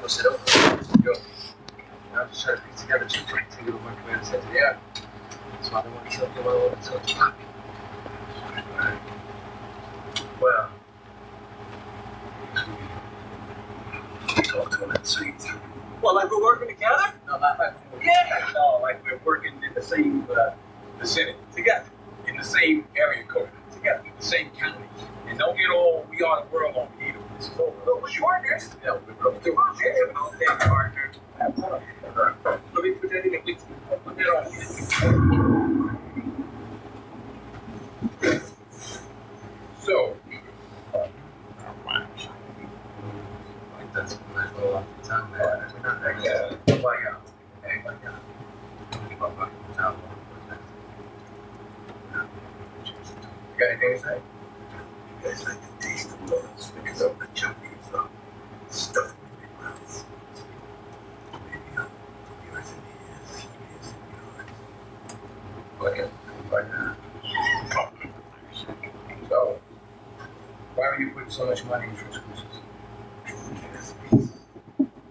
sit over. Yo. I'm just trying to piece together two things to get my command set to the air. So I don't want to kill him all until it's poppy. Alright. Well. Talk to him and see through. Well, like we're working together? No, not like we're working together. No, like we're working in the same vicinity. Together. In the same area code. Together. In the same county. And don't get all we are the world on me either. This is over. But we're partners. Yeah, we're brothers. We're partners. Let me put that in the put that on. So, like that's a nice little off the town there. We're not that good. Why out? Hey, why out? You got anything to say? You guys like to taste the words because of the junkies stuff in your mouths. Maybe yours and his and yours. Like that. So, why are you putting so much money into excuses?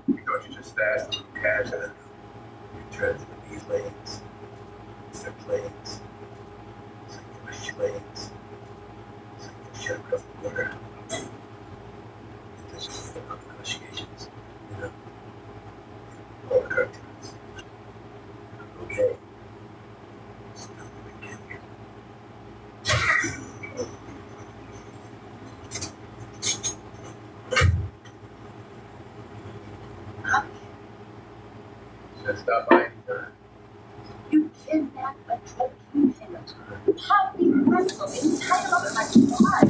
You thought you just stashed a little cash in it? You dreads with these legs. It's their plagues. It's like your wish legs. It's like your shut across the border. There's just about negotiations, you know? All the cartoons. Okay. So now we begin here. Just stop by anytime. You kidnapped a Tolkien killer. How do you wrestle him? Tie him up in my blood.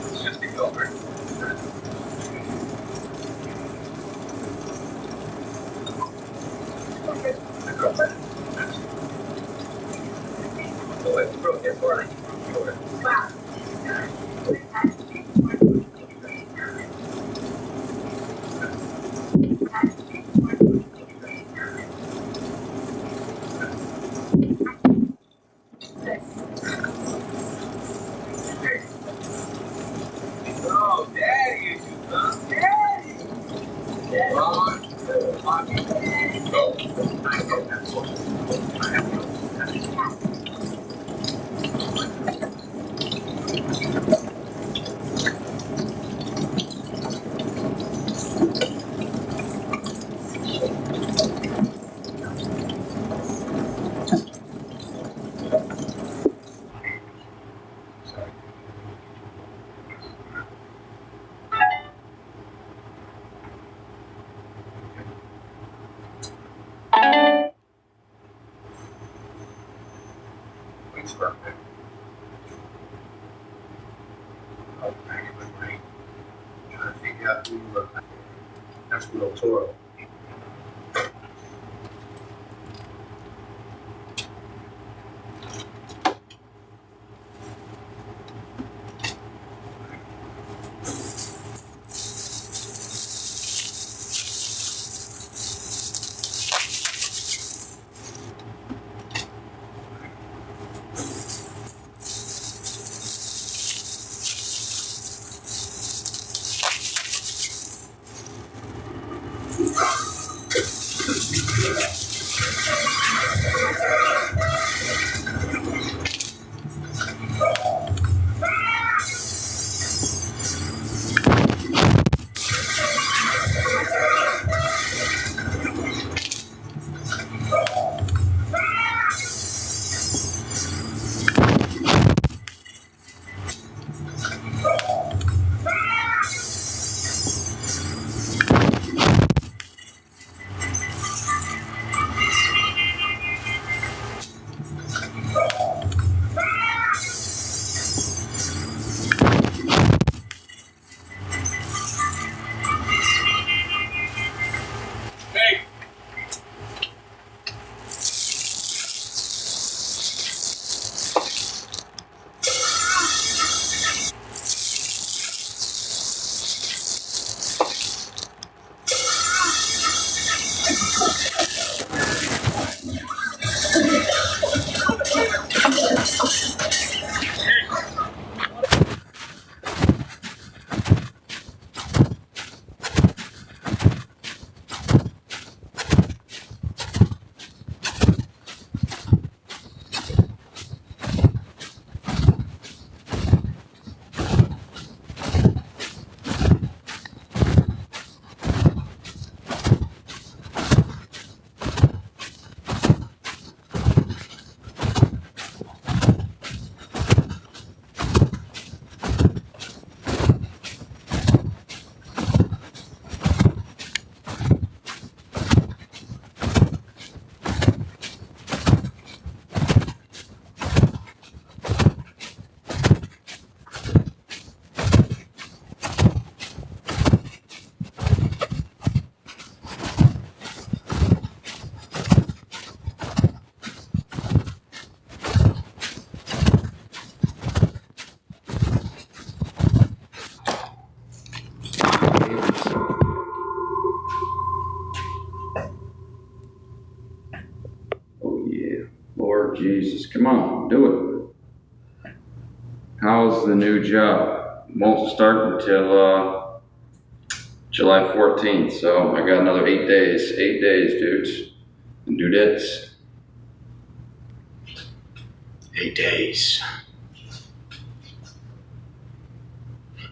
It's just the over. Oh, daddy issues, huh? Daddy! Trying to figure out who that's Will Toro. Jesus, come on, do it. How's the new job? Won't start until July 14th, so I got another 8 days. 8 days, dudes and dudettes. 8 days.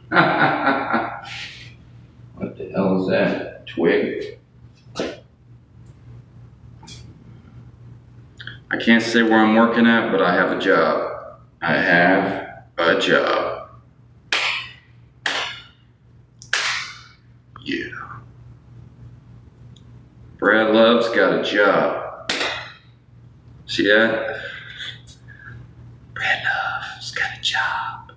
What the hell is that? Twig? I can't say where I'm working at, but I have a job. I have a job. Yeah. Bradlove's got a job. See that? Bradlove's got a job.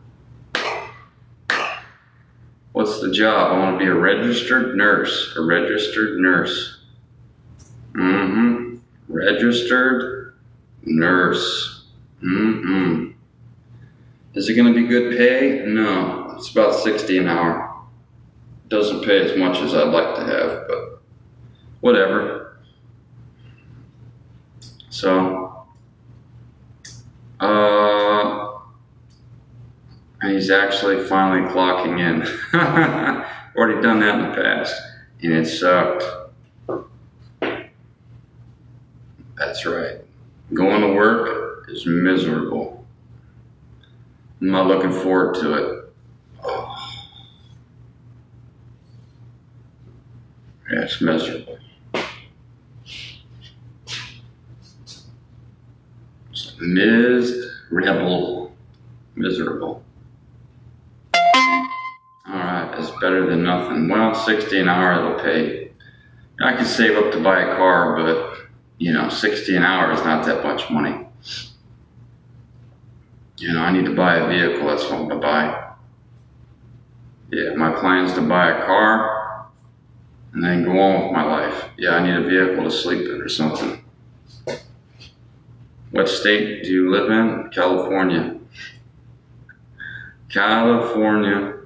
What's the job? I want to be a registered nurse. A registered nurse. Mm-hmm. Registered nurse. Mm-hmm. Is it going to be good pay? No. It's about 60 an hour. Doesn't pay as much as I'd like to have, but whatever. So, and he's actually finally clocking in. Already done that in the past, and it sucked. That's right. Going to work is miserable. I'm not looking forward to it. Oh. Yeah, it's miserable. It's miserable. Alright, it's better than nothing. Well, 60 an hour it'll pay. I could save up to buy a car, but you know, 60 an hour is not that much money. You know, I need to buy a vehicle, that's what I'm gonna buy. Yeah, my plan is to buy a car and then go on with my life. Yeah, I need a vehicle to sleep in or something. What state do you live in? California. California.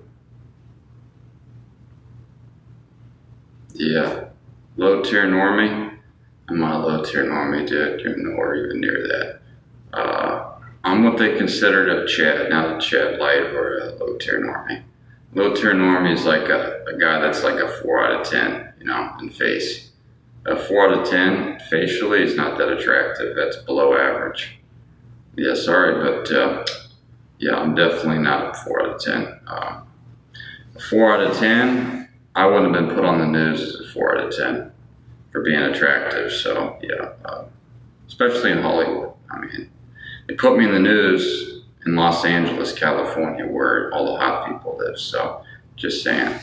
Yeah. Low tier normie? I'm not a low tier normie, dude. You're nowhere even near that. I'm what they considered a Chad, not a Chad light or a low tier normie. Low tier normie is like a guy that's like a 4 out of 10, you know, in face. A 4 out of 10 facially is not that attractive. That's below average. Yeah, sorry, but yeah, I'm definitely not a 4 out of 10. A 4 out of 10, I wouldn't have been put on the news as a 4 out of 10 for being attractive. So yeah, especially in Hollywood. I mean, they put me in the news in Los Angeles, California, where all the hot people live. So just saying,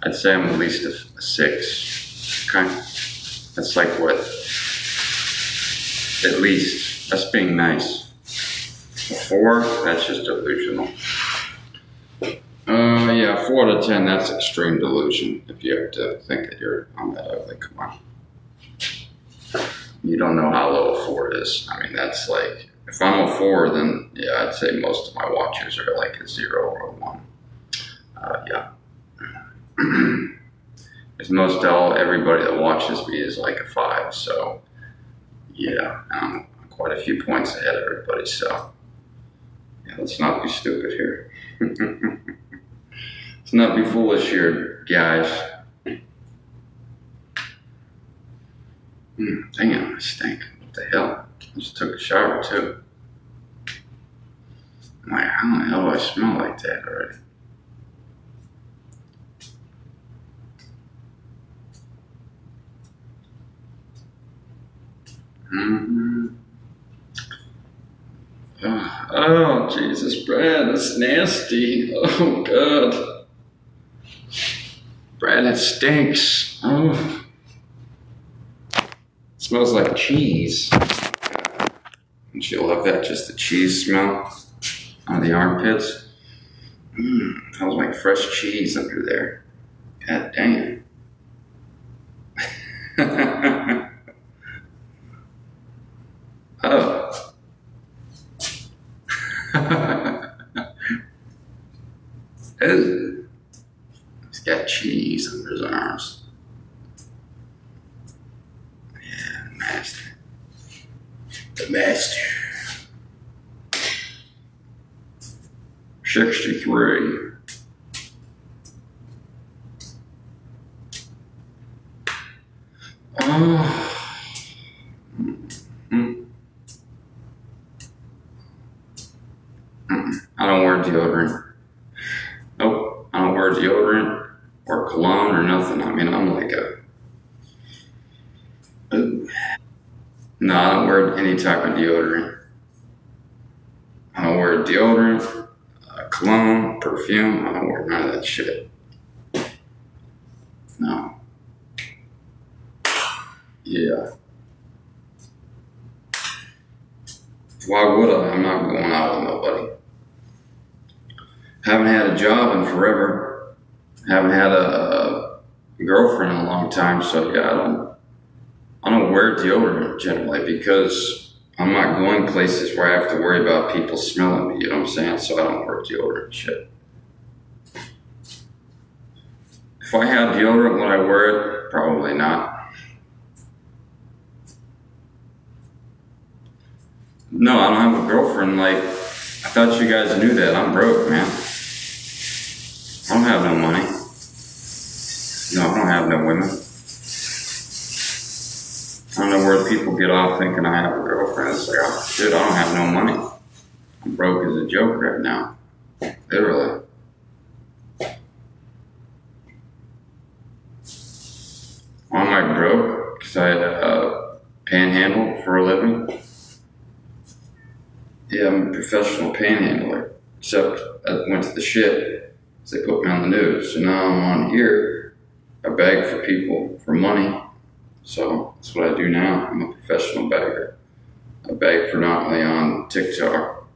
I'd say I'm at least a 6. Okay, that's like what? At least. That's being nice. A 4, that's just delusional. Yeah, 4 out of 10, that's extreme delusion. If you have to think that you're on that ugly, come on. You don't know how low a 4 is. I mean, that's like, if I'm a 4, then yeah, I'd say most of my watchers are like a 0 or a 1. Yeah. Because everybody that watches me is like a 5, so yeah, I'm quite a few points ahead of everybody, so yeah, let's not be stupid here. Let's not be foolish here, guys. Damn, I stink. What the hell? I just took a shower too. I'm like, how the hell do I smell like that already? Oh, Jesus, Brad, that's nasty. Oh, God. Brad, that stinks. Oh. It smells like cheese. And she'll have that, just the cheese smell out of the armpits. Smells like fresh cheese under there. God damn. Oh. Ew. He's got cheese under his arms. Yeah, nasty. The master. 63. I don't wear deodorant. Nope, I don't wear deodorant or cologne or nothing. I mean, I'm like no, I don't wear any type of deodorant. I don't wear deodorant, cologne, perfume. I don't wear none of that shit. No. Yeah. Why would I? I'm not going out with nobody. Haven't had a job in forever. Haven't had a girlfriend in a long time, so yeah, I don't wear deodorant generally because I'm not going places where I have to worry about people smelling me, you know what I'm saying? So I don't wear deodorant shit. If I had deodorant, would I wear it? Probably not. No, I don't have a girlfriend. Like, I thought you guys knew that. I'm broke, man. I don't have no money. No, I don't have no women. I don't know where people get off thinking I have a girlfriend. It's like, oh, shit, I don't have no money. I'm broke as a joke right now. Literally. Why am I broke? Because I panhandle for a living. Yeah, I'm a professional panhandler. Except I went to the shit. So they put me on the news. So now I'm on here. I beg for people for money. So that's what I do now. I'm a professional beggar. I beg predominantly on TikTok.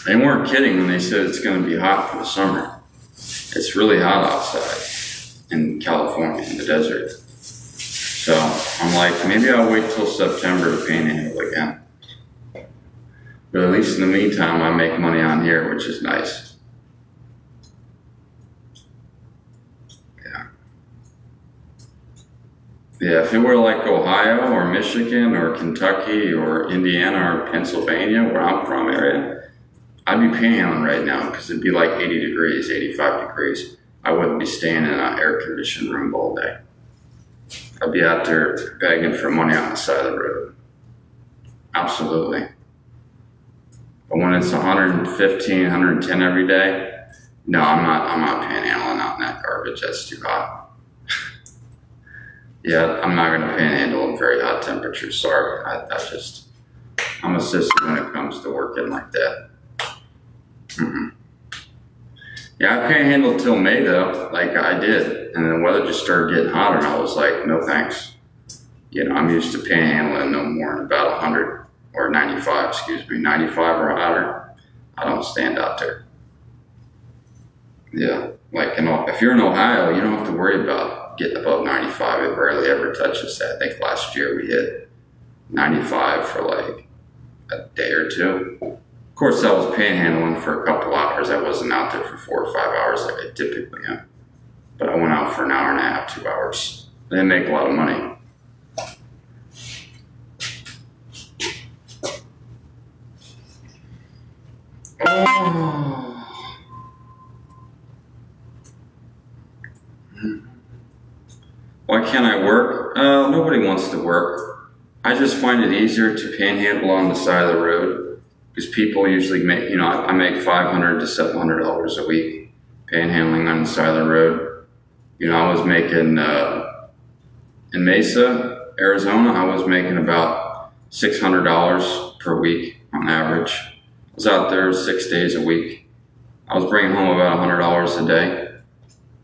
They weren't kidding when they said it's going to be hot for the summer. It's really hot outside in California, in the desert. So I'm like, maybe I'll wait till September to panhandle again. But at least in the meantime, I make money on here, which is nice. Yeah. Yeah, if it were like Ohio or Michigan or Kentucky or Indiana or Pennsylvania, where I'm from area, I'd be panhandling right now because it'd be like 80 degrees, 85 degrees. I wouldn't be staying in an air-conditioned room all day. I'd be out there begging for money on the side of the road. Absolutely. But when it's 115, 110 every day, no, I'm not panhandling out in that garbage. That's too hot. Yeah, I'm not going to panhandle in very hot temperatures. Sorry, I'm a sissy when it comes to working like that. Yeah, I panhandled till May though, like I did, and the weather just started getting hotter, and I was like, no thanks. You know, I'm used to panhandling no more than about 100 or 95, excuse me, 95 or hotter. I don't stand out there. Yeah, like if you're in Ohio, you don't have to worry about getting above 95. It rarely ever touches that. I think last year we hit 95 for like a day or two. Of course, I was panhandling for a couple hours. I wasn't out there for 4 or 5 hours like I typically am. But I went out for an hour and a half, 2 hours. They make a lot of money. Oh. Why can't I work? Nobody wants to work. I just find it easier to panhandle on the side of the road because people usually make, you know, I make $500 to $700 a week panhandling on the side of the road. You know, I was making, in Mesa, Arizona, I was making about $600 per week on average. I was out there 6 days a week. I was bringing home about $100 a day.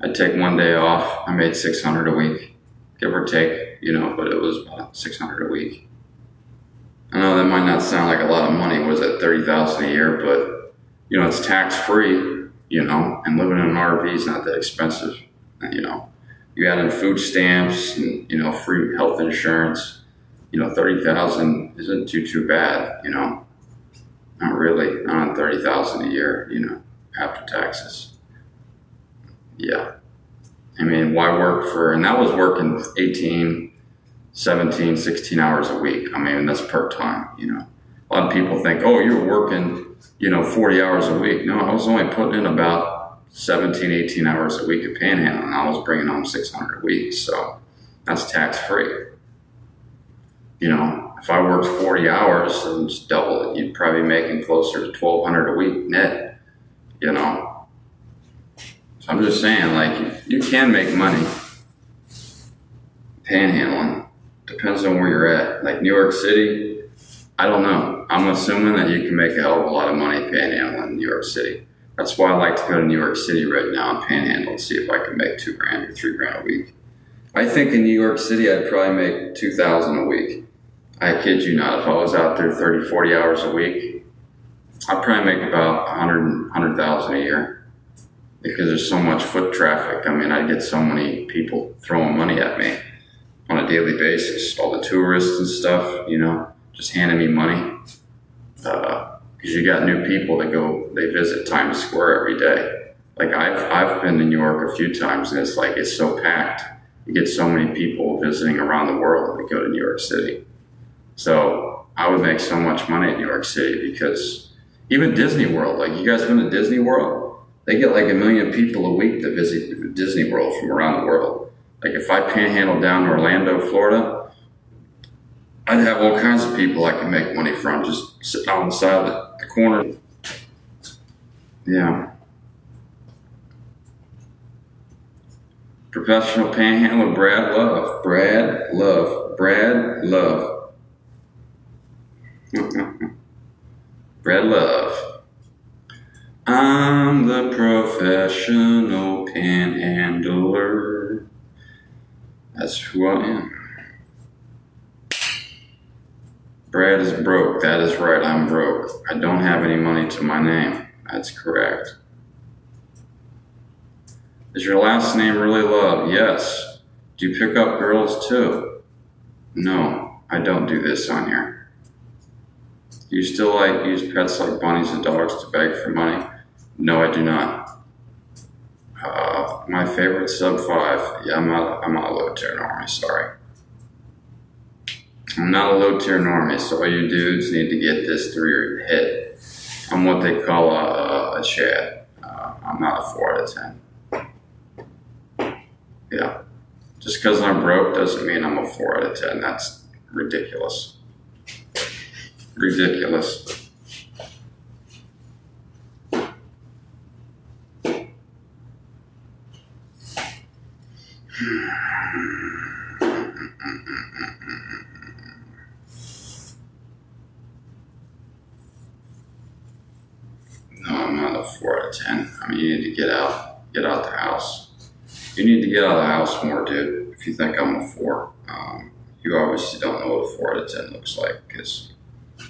I'd take 1 day off. I made $600 a week, give or take, you know, but it was about $600 a week. I know that might not sound like a lot of money. Was it $30,000 a year? But you know, it's tax free. You know, and living in an RV is not that expensive. You know, you add in food stamps and, you know, free health insurance. You know, $30,000 isn't too bad. You know, not really. Not on $30,000 a year. You know, after taxes. Yeah. I mean, why work for, and that was working 18, 17, 16 hours a week. I mean, that's per time, you know. A lot of people think, oh, you're working, you know, 40 hours a week. No, I was only putting in about 17, 18 hours a week of panhandling. I was bringing home 600 a week, so that's tax-free. You know, if I worked 40 hours and just double it, you'd probably be making closer to 1,200 a week net, you know. So I'm just saying, like, you can make money panhandling. Depends on where you're at. Like New York City, I don't know. I'm assuming that you can make a hell of a lot of money panhandling in New York City. That's why I like to go to New York City right now and panhandle and see if I can make $2 grand or $3 grand a week. I think in New York City, I'd probably make $2,000 a week. I kid you not. If I was out there 30, 40 hours a week, I'd probably make about 100,000 a year because there's so much foot traffic. I mean, I get so many people throwing money at me on a daily basis. All the tourists and stuff, you know, just handing me money. Because you got new people that they visit Times Square every day. Like I've been to New York a few times, and it's so packed. You get so many people visiting around the world that go to New York City. So I would make so much money in New York City because even Disney World, like you guys been to Disney World? They get like 1 million people a week to visit Disney World from around the world. Like if I panhandle down to Orlando, Florida, I'd have all kinds of people I can make money from just sitting on the side of the corner. Yeah. Professional panhandler Bradlove. Bradlove. I'm the professional panhandler. That's who I am. Brad is broke. That is right, I'm broke. I don't have any money to my name. That's correct. Is your last name really Love? Yes. Do you pick up girls too? No, I don't do this on here. Do you still use pets like bunnies and dogs to beg for money? No, I do not. My favorite sub-5. Yeah, I'm not a low-tier normie, sorry. I'm not a low-tier normie, so all you dudes need to get this through your head. I'm what they call a Chad. I'm not a 4 out of 10. Yeah. Just because I'm broke doesn't mean I'm a 4 out of 10. That's ridiculous. Ridiculous. No, I'm not a 4 out of 10. I mean, you need to get out the house. You need to get out of the house more, dude. If you think I'm a 4, you obviously don't know what a 4 out of 10 looks like, because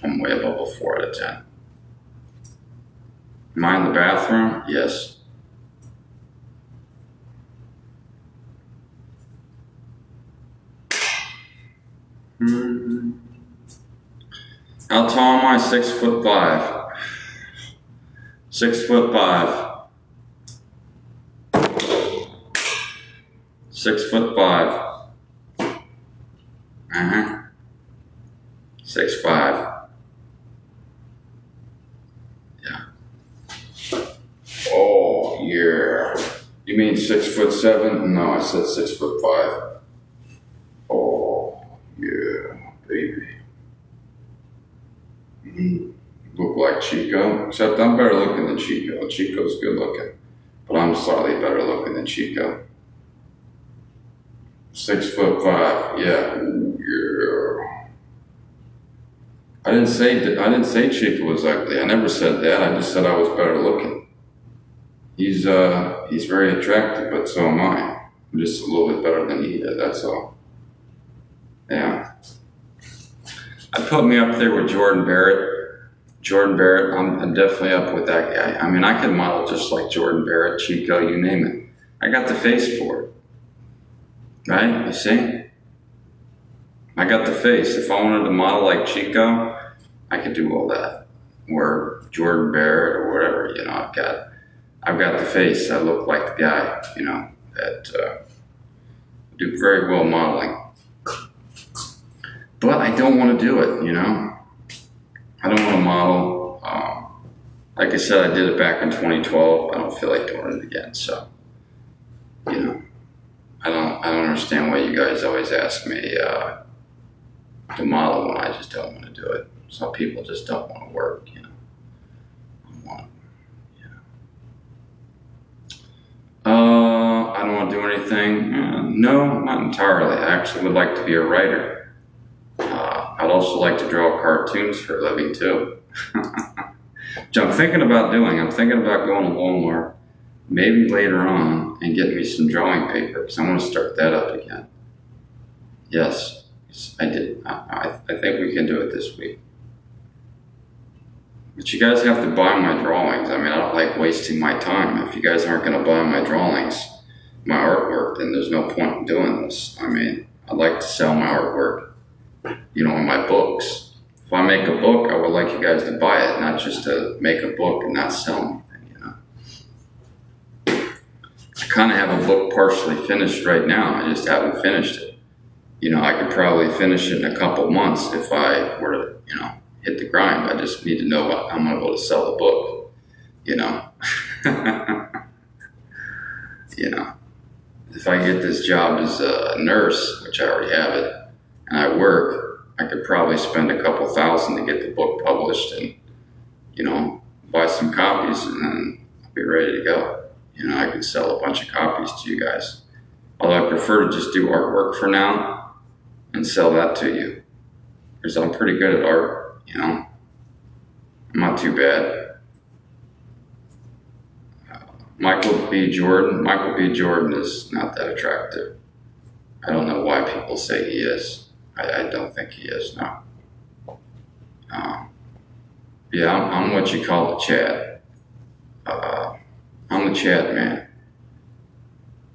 I'm way above a 4 out of 10. Am I in the bathroom? Yes. How tall am I? 6'5". 6'5". 6'5". 6'5". Yeah. Oh yeah. You mean 6'7"? No, I said 6'5". Oh yeah, baby. You look like Chico, except I'm better looking than Chico. Chico's good looking, but I'm slightly better looking than Chico. 6'5", yeah. Yeah. I didn't say Chico was ugly. I never said that. I just said I was better looking. He's very attractive, but so am I. I'm just a little bit better than he is, that's all. Yeah. I'd put me up there with Jordan Barrett. Jordan Barrett, I'm definitely up with that guy. I mean, I can model just like Jordan Barrett, Chico, you name it. I got the face for it. Right? You see? I got the face. If I wanted to model like Chico, I could do all that. Or Jordan Barrett or whatever, you know, I've got the face. I look like the guy, you know, that do very well modeling. but I don't want to do it, you know. I don't want to model. Like I said, I did it back in 2012. I don't feel like doing it again. So, you know, I don't understand why you guys always ask me to model when I just don't want to do it. Some people just don't want to work, you know. I don't want to do anything. No, not entirely. I actually would like to be a writer. I'd also like to draw cartoons for a living too. Which I'm thinking about doing. I'm thinking about going to Walmart, maybe later on, and getting me some drawing paper, because I want to start that up again. Yes, I did. I think we can do it this week. But you guys have to buy my drawings. I mean, I don't like wasting my time. If you guys aren't going to buy my drawings, my artwork, then there's no point in doing this. I mean, I'd like to sell my artwork, you know, in my books. If I make a book, I would like you guys to buy it, not just to make a book and not sell anything, you know. I kind of have a book partially finished right now. I just haven't finished it. You know, I could probably finish it in a couple months if I were to, you know, hit the grind. I just need to know how I'm able to sell the book, you know. You know, if I get this job as a nurse, which I already have it, and I work, I could probably spend a couple $1,000 to get the book published and, you know, buy some copies, and then I'll be ready to go. You know, I could sell a bunch of copies to you guys. Although I prefer to just do artwork for now and sell that to you, because I'm pretty good at art, you know. I'm not too bad. Michael B. Jordan is not that attractive. I don't know why people say he is. I don't think he is, no. Yeah, I'm what you call a Chad. I'm the Chad man.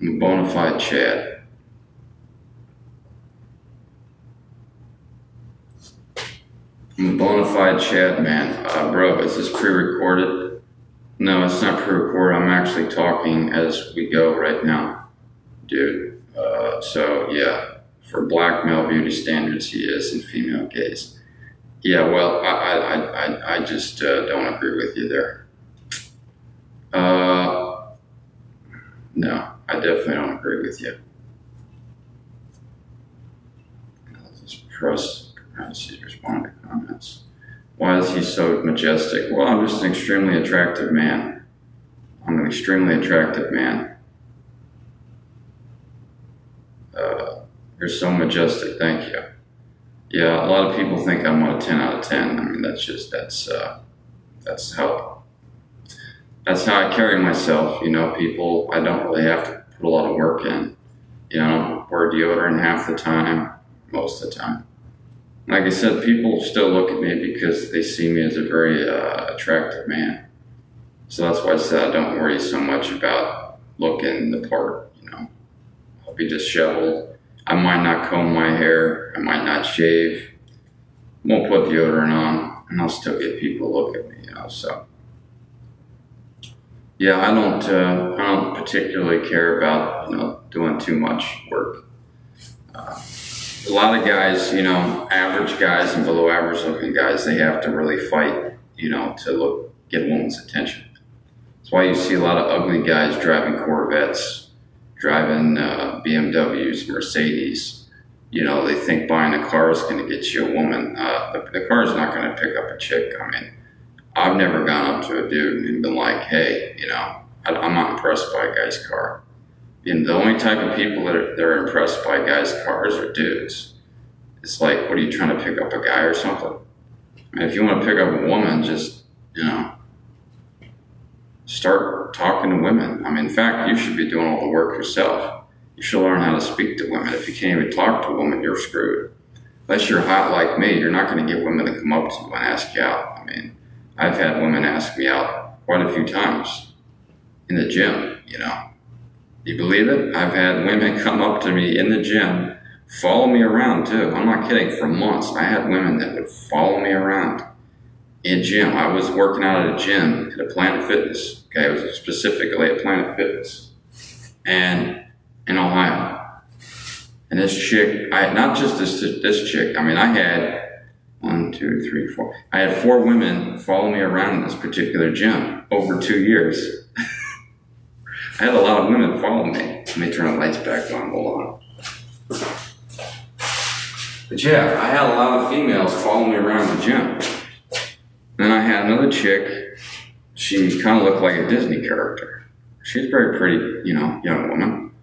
I'm a bona fide Chad. I'm a bona fide Chad man. Bro, is this pre-recorded? No, it's not pre-recorded. I'm actually talking as we go right now, dude. So yeah. For black male beauty standards, he is, and female gaze. Yeah, well, I just don't agree with you there. No, I definitely don't agree with you. Let's just press respond to comments. Why is he so majestic? Well, I'm just an extremely attractive man. I'm an extremely attractive man. You're so majestic, thank you. Yeah, a lot of people think I'm on a 10 out of 10. I mean, that's how I carry myself. You know, people, I don't really have to put a lot of work in. You know, I don't wear deodorant half the time, most of the time. Like I said, people still look at me because they see me as a very attractive man. So that's why I said I don't worry so much about looking the part, you know. I'll be disheveled. I might not comb my hair, I might not shave, won't put deodorant on, and I'll still get people to look at me, you know, so. Yeah, I don't particularly care about, you know, doing too much work. A lot of guys, you know, average guys and below average looking guys, they have to really fight, you know, to get a woman's attention. That's why you see a lot of ugly guys driving Corvettes, driving BMWs, Mercedes. You know, they think buying a car is going to get you a woman. The car is not going to pick up a chick. I mean, I've never gone up to a dude and been like, hey, you know, I'm not impressed by a guy's car. You know, the only type of people that are impressed by guys' cars are dudes. It's like, what are you trying to pick up a guy or something? I mean, if you want to pick up a woman, just, you know, start talking to women. I mean, in fact, you should be doing all the work yourself. You should learn how to speak to women. If you can't even talk to a woman, you're screwed. Unless you're hot like me, you're not going to get women to come up to you and ask you out. I mean, I've had women ask me out quite a few times in the gym, you know. You believe it? I've had women come up to me in the gym, follow me around too. I'm not kidding, for months. I had women that would follow me around in gym. I was working out at a gym at a Planet Fitness. Okay, it was specifically at Planet Fitness, and in Ohio. And this chick, not just this chick, I mean, I had 1, 2, 3, 4. I had 4 women follow me around in this particular gym over 2 years. I had a lot of women follow me. Let me turn the lights back on, hold on. But yeah, I had a lot of females follow me around the gym. Then I had another chick, she kind of looked like a Disney character. She's very pretty, young woman.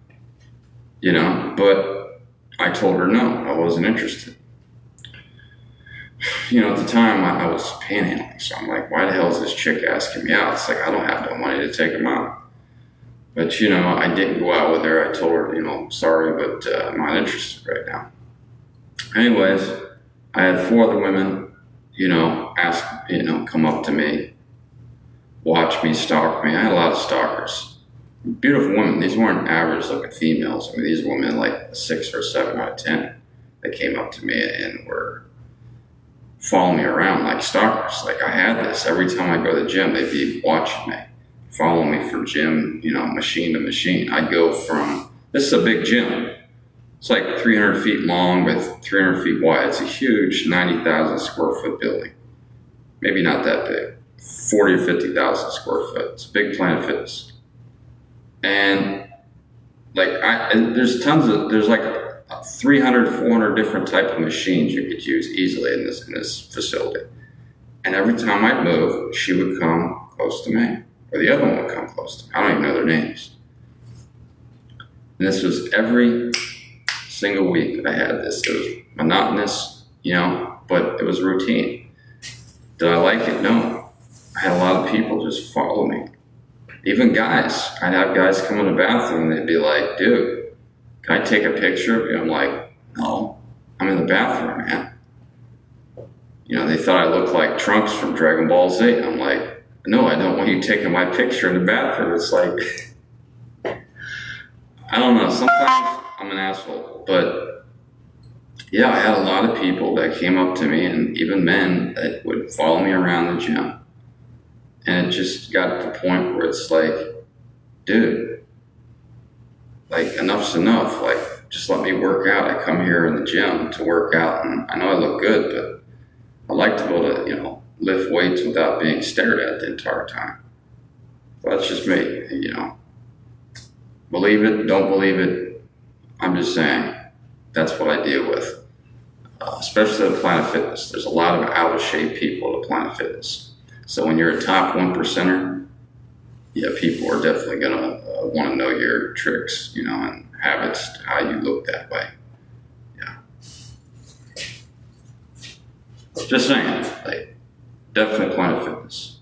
But I told her no, I wasn't interested. At the time I was panhandling, so I'm like, why the hell is this chick asking me out? It's like, I don't have no money to take him out. But, I didn't go out with her. I told her, sorry, but I'm not interested right now. Anyways, I had 4 other women, ask, come up to me, watch me, stalk me. I had a lot of stalkers. Beautiful women. These weren't average looking females. I mean, these were women like a 6 or 7 out of 10 that came up to me and were following me around like stalkers. Like I had this. Every time I go to the gym, they'd be watching me, following me from gym, machine to machine. I'd go from, this is a big gym. It's like 300 feet long, but 300 feet wide. It's a huge 90,000 square foot building. Maybe not that big. 40 or 50,000 square foot. It's a big Planet Fitness. And like, there's like 300, 400 different type of machines you could use easily in this facility. And every time I'd move, she would come close to me, or the other one would come close to me. I don't even know their names. And this was every single week I had this. It was monotonous, but it was routine. Did I like it? No. I had a lot of people just follow me. Even guys. I'd have guys come in the bathroom and they'd be like, dude, can I take a picture of you? I'm like, no, I'm in the bathroom, man. They thought I looked like Trunks from Dragon Ball Z. I'm like, no, I don't want you taking my picture in the bathroom. It's like, I don't know, sometimes I'm an asshole, but yeah, I had a lot of people that came up to me, and even men that would follow me around the gym. And it just got to the point where it's like, dude, like enough's enough. Like, just let me work out. I come here in the gym to work out, and I know I look good, but I like to be able to, lift weights without being stared at the entire time. So that's just me, Believe it, don't believe it. I'm just saying, that's what I deal with. Especially at Planet Fitness. There's a lot of out of shape people at Planet Fitness. So when you're a top 1%er, yeah, people are definitely gonna want to know your tricks, and habits, how you look that way. Yeah. Just saying, like, definitely Planet Fitness.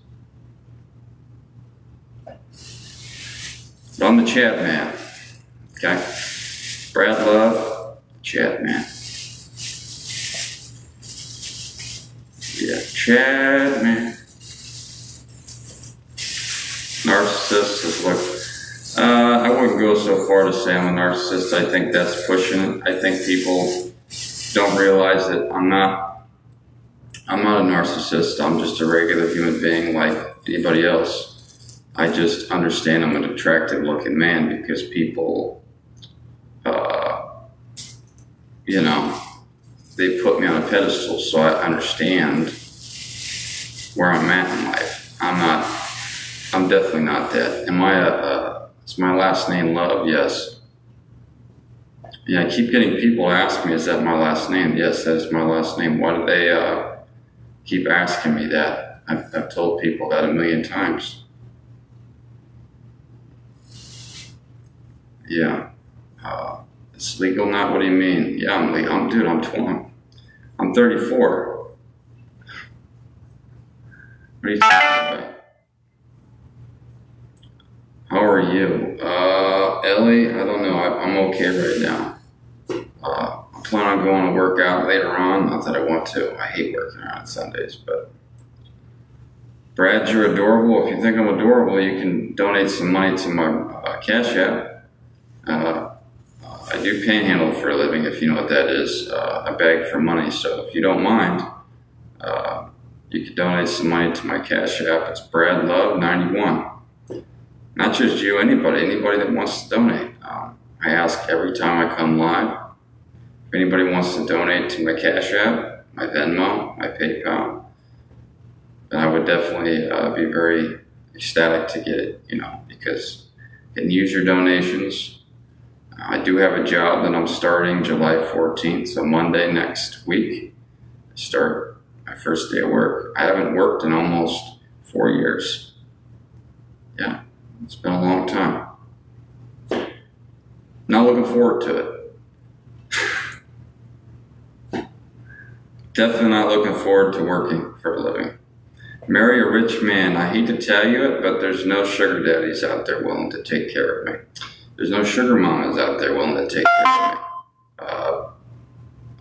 But I'm the Chad man. Okay? Brad Love, Chad man. Yeah, Chad man. Narcissist is what, I wouldn't go so far to say I'm a narcissist. I think that's pushing it. I think people don't realize that I'm not a narcissist. I'm just a regular human being like anybody else. I just understand I'm an attractive looking man because people, they put me on a pedestal, so I understand where I'm at in life. I'm definitely not that. Am I is my last name Love? Yes. Yeah, I keep getting people ask me, is that my last name? Yes, that is my last name. Why do they keep asking me that? I've told people that a million times. Yeah. It's legal now? What do you mean? Yeah, I'm legal. Dude, I'm 20. I'm 34. What are you talking about? How are you? Ellie, I don't know. I'm okay right now. I plan on going to work out later on. Not that I want to. I hate working out on Sundays, but Brad, you're adorable. If you think I'm adorable, you can donate some money to my Cash App. I do panhandle for a living, if you know what that is. I beg for money, so if you don't mind, you can donate some money to my Cash App. It's Bradlove911. Not just you, anybody that wants to donate. I ask every time I come live, If anybody wants to donate to my Cash App, my Venmo, my PayPal, then I would definitely be very ecstatic to get it, because you can use your donations. I do have a job that I'm starting July 14th, so Monday next week, I start my first day of work. I haven't worked in almost 4 years. Yeah, it's been a long time. Not looking forward to it. Definitely not looking forward to working for a living. Marry a rich man. I hate to tell you it, but there's no sugar daddies out there willing to take care of me. There's no sugar mamas out there willing to take care of me.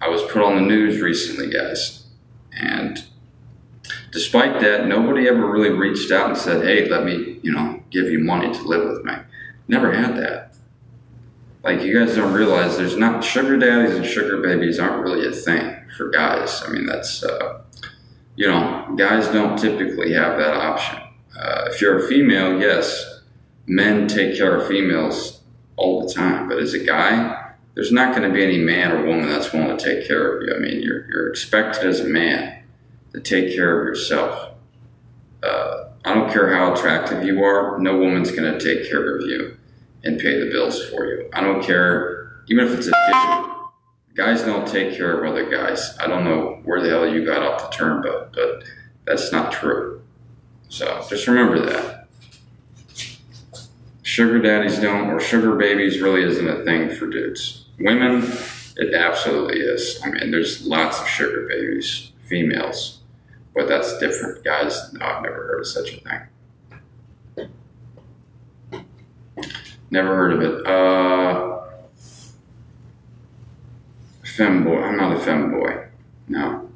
I was put on the news recently, guys, and despite that, nobody ever really reached out and said, hey, let me, give you money to live with me. Never had that. Like, you guys don't realize there's not, sugar daddies and sugar babies aren't really a thing for guys. I mean, that's, guys don't typically have that option. If you're a female, yes, men take care of females all the time. But as a guy, there's not going to be any man or woman that's willing to take care of you. I mean, you're expected as a man to take care of yourself. I don't care how attractive you are, no woman's going to take care of you and pay the bills for you. I don't care, even if it's a dude. Guys don't take care of other guys. I don't know where the hell you got off the term, but that's not true. So just remember that. Sugar daddies don't, or sugar babies really isn't a thing for dudes. Women, it absolutely is. I mean, there's lots of sugar babies, females, but that's different. Guys, no, I've never heard of such a thing. Never heard of it. Femboy. I'm not a femboy. No.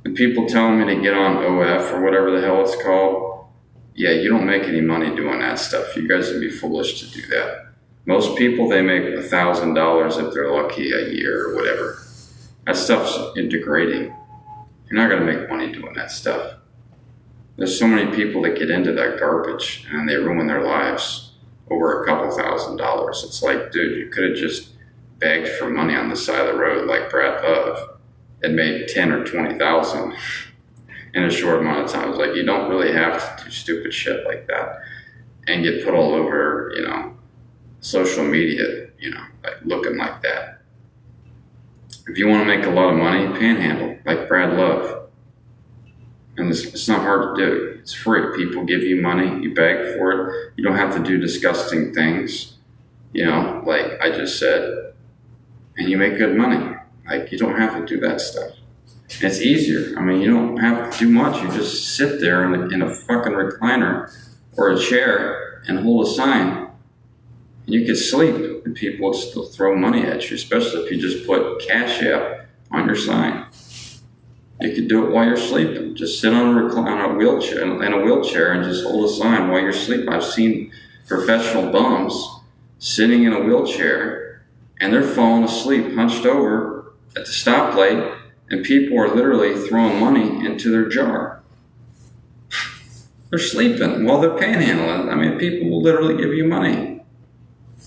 And people telling me to get on OF or whatever the hell it's called, yeah, you don't make any money doing that stuff. You guys would be foolish to do that. Most people, they make $1,000 if they're lucky a year or whatever. That stuff's degrading. You're not going to make money doing that stuff. There's so many people that get into that garbage and they ruin their lives over a couple $1,000s. It's like, dude, you could have just begged for money on the side of the road like Bradlove and made 10 or 20,000 in a short amount of time. It's like, you don't really have to do stupid shit like that and get put all over, social media, like looking like that. If you want to make a lot of money, panhandle like Bradlove. And it's not hard to do. It's free. People give you money, you beg for it. You don't have to do disgusting things, like I just said, and you make good money. Like, you don't have to do that stuff. And it's easier. I mean, you don't have to do much. You just sit there in a fucking recliner or a chair and hold a sign. And you could sleep, and people would still throw money at you, especially if you just put Cash App on your sign. You could do it while you're sleeping. Just sit on a wheelchair, and just hold a sign while you're sleeping. I've seen professional bums sitting in a wheelchair, and they're falling asleep, hunched over at the stoplight, and people are literally throwing money into their jar. They're sleeping while they're panhandling. I mean, people will literally give you money.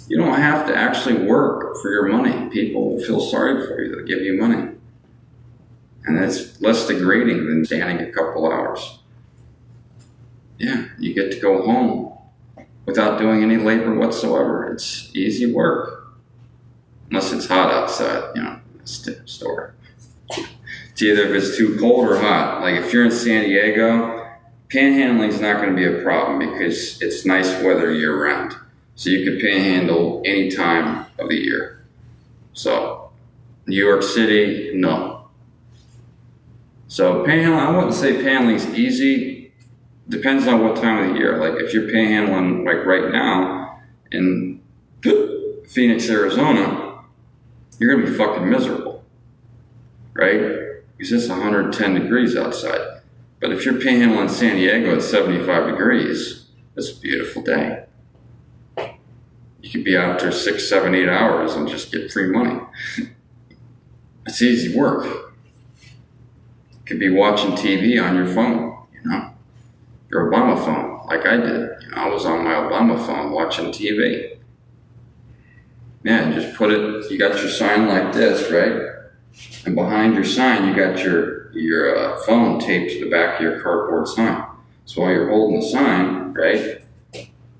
You don't have to actually work for your money. People will feel sorry for you. They'll give you money. And that's less degrading than standing a couple hours. Yeah, you get to go home without doing any labor whatsoever. It's easy work. Unless it's hot outside, that's a different story. It's either if it's too cold or hot. Like if you're in San Diego, panhandling is not going to be a problem because it's nice weather year round. So you can panhandle any time of the year. So New York City, no. So panhandling, I wouldn't say panhandling is easy. Depends on what time of the year. Like if you're panhandling like right now in Phoenix, Arizona, you're going to be fucking miserable, right? Because it's 110 degrees outside. But if you're panhandling in San Diego at 75 degrees, it's a beautiful day. You could be out there 6, 7, 8 hours and just get free money. It's easy work. You could be watching TV on your phone, your Obama phone, like I did. I was on my Obama phone watching TV. Yeah, just put it, you got your sign like this, right? And behind your sign, you got your phone taped to the back of your cardboard sign. So while you're holding the sign, right,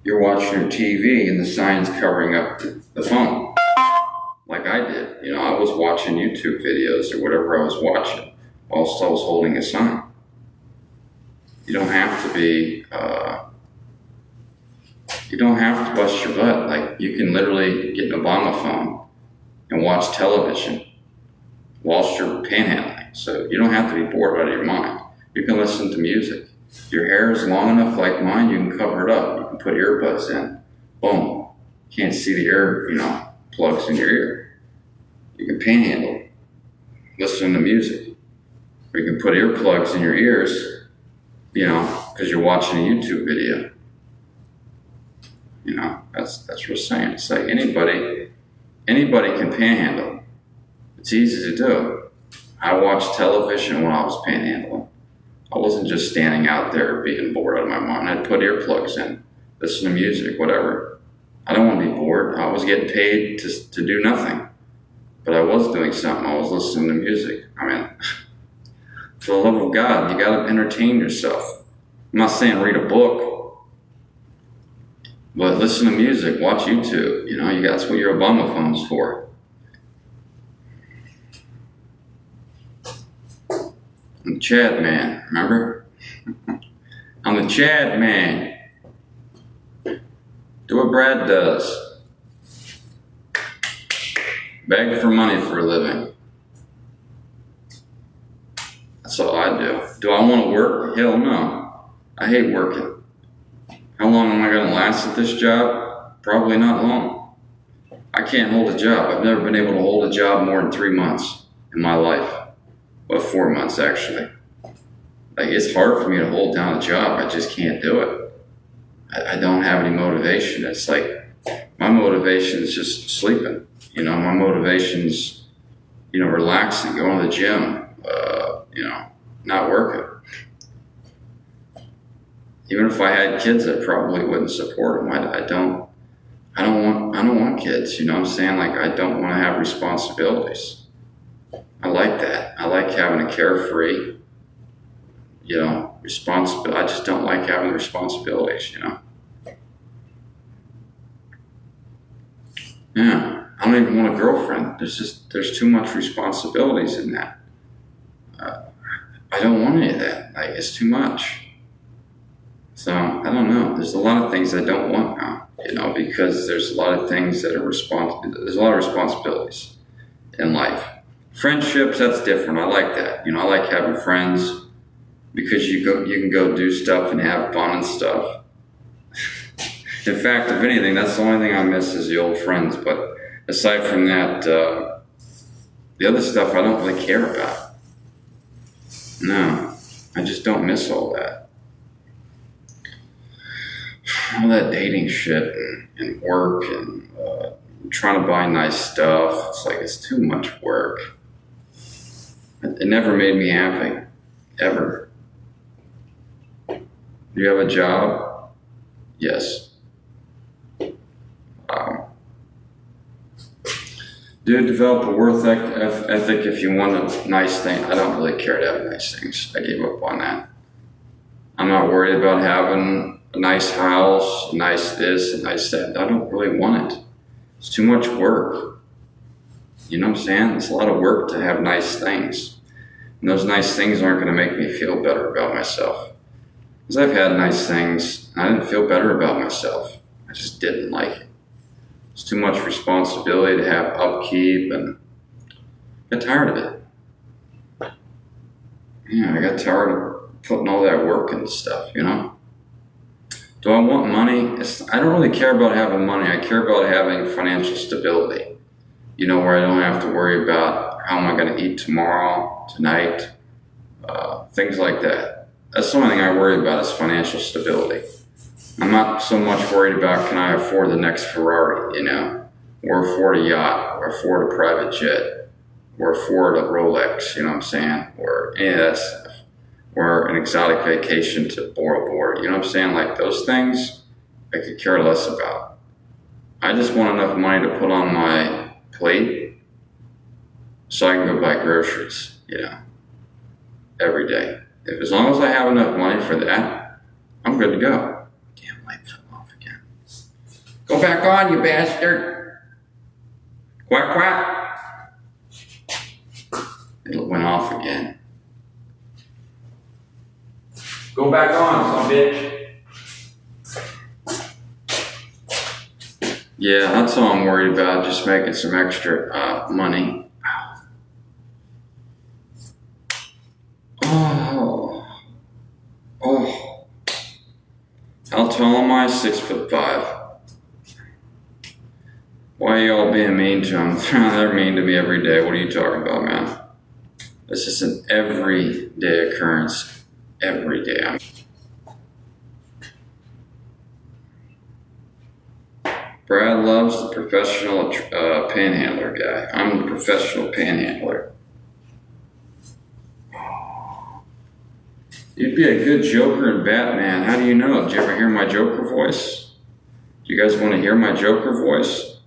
you're watching your TV and the sign's covering up the phone. Like I did. You know, I was watching YouTube videos or whatever I was watching whilst I was holding a sign. You don't have to be, you don't have to bust your butt. Like, you can literally get an Obama phone and watch television whilst you're panhandling. So you don't have to be bored out of your mind. You can listen to music. Your hair is long enough like mine, you can cover it up. You can put earbuds in. Boom. Can't see the air, plugs in your ear. You can panhandle, listen to music. Or you can put earplugs in your ears, because you're watching a YouTube video. That's what I'm saying. It's like anybody can panhandle. It's easy to do. I watched television when I was panhandling. I wasn't just standing out there being bored out of my mind. I'd put earplugs in, listen to music, whatever. I don't want to be bored. I was getting paid to do nothing. But I was doing something. I was listening to music. I mean, for the love of God, you got to entertain yourself. I'm not saying read a book, but listen to music, watch YouTube. That's what your Obama phone's for. I'm the Chad man, remember? I'm the Chad man. Do what Brad does. Beg for money for a living. That's all I do. Do I want to work? Hell no. I hate working. How long am I going to last at this job? Probably not long. I can't hold a job. I've never been able to hold a job more than 3 months in my life. Well, 4 months actually. Like, it's hard for me to hold down a job. I just can't do it. I don't have any motivation. It's like, my motivation is just sleeping. My motivation's, relaxing, going to the gym, not working. Even if I had kids, I probably wouldn't support them. I don't want kids. You know what I'm saying? Like, I don't want to have responsibilities. I like that. I like having a carefree, responsibility. I just don't like having responsibilities, Yeah, I don't even want a girlfriend. There's too much responsibilities in that. I don't want any of that. Like, it's too much. So, I don't know. There's a lot of things I don't want now, because there's a lot of things that are there's a lot of responsibilities in life. Friendships, that's different. I like that. I like having friends because you can go do stuff and have fun and stuff. In fact, if anything, that's the only thing I miss is the old friends. But aside from that, the other stuff I don't really care about. No, I just don't miss all that. All that dating shit and work and trying to buy nice stuff. It's like, it's too much work. It never made me happy, ever. Do you have a job? Yes. Dude, develop a work ethic if you want a nice thing. I don't really care to have nice things. I gave up on that. I'm not worried about having a nice house, a nice this, a nice that. I don't really want it. It's too much work. You know what I'm saying? It's a lot of work to have nice things. And those nice things aren't going to make me feel better about myself. Because I've had nice things, and I didn't feel better about myself. I just didn't like it. It's too much responsibility to have upkeep, and I got tired of it. Yeah, I got tired of putting all that work into stuff, Do I want money? I don't really care about having money. I care about having financial stability. Where I don't have to worry about how am I going to eat tomorrow, tonight, things like that. That's the only thing I worry about is financial stability. I'm not so much worried about can I afford the next Ferrari, or afford a yacht, or afford a private jet, or afford a Rolex, you know what I'm saying, or any of that stuff, or an exotic vacation to Bora Bora, you know what I'm saying, like those things I could care less about. I just want enough money to put on my plate so I can go buy groceries, you know, every day. As long as I have enough money for that, I'm good to go. Damn, light fell off again. Go back on, you bastard. Quack, quack. It went off again. Go back on, son bitch. Yeah, that's all I'm worried about, just making some extra money. Oh. How tall am I? 6'5". Why are y'all being mean to them? They're mean to me every day. What are you talking about, man? This is an everyday occurrence. Every day. Brad loves the professional panhandler guy. I'm the professional panhandler. You'd be a good Joker and Batman. How do you know? Did you ever hear my Joker voice? Do you guys want to hear my Joker voice?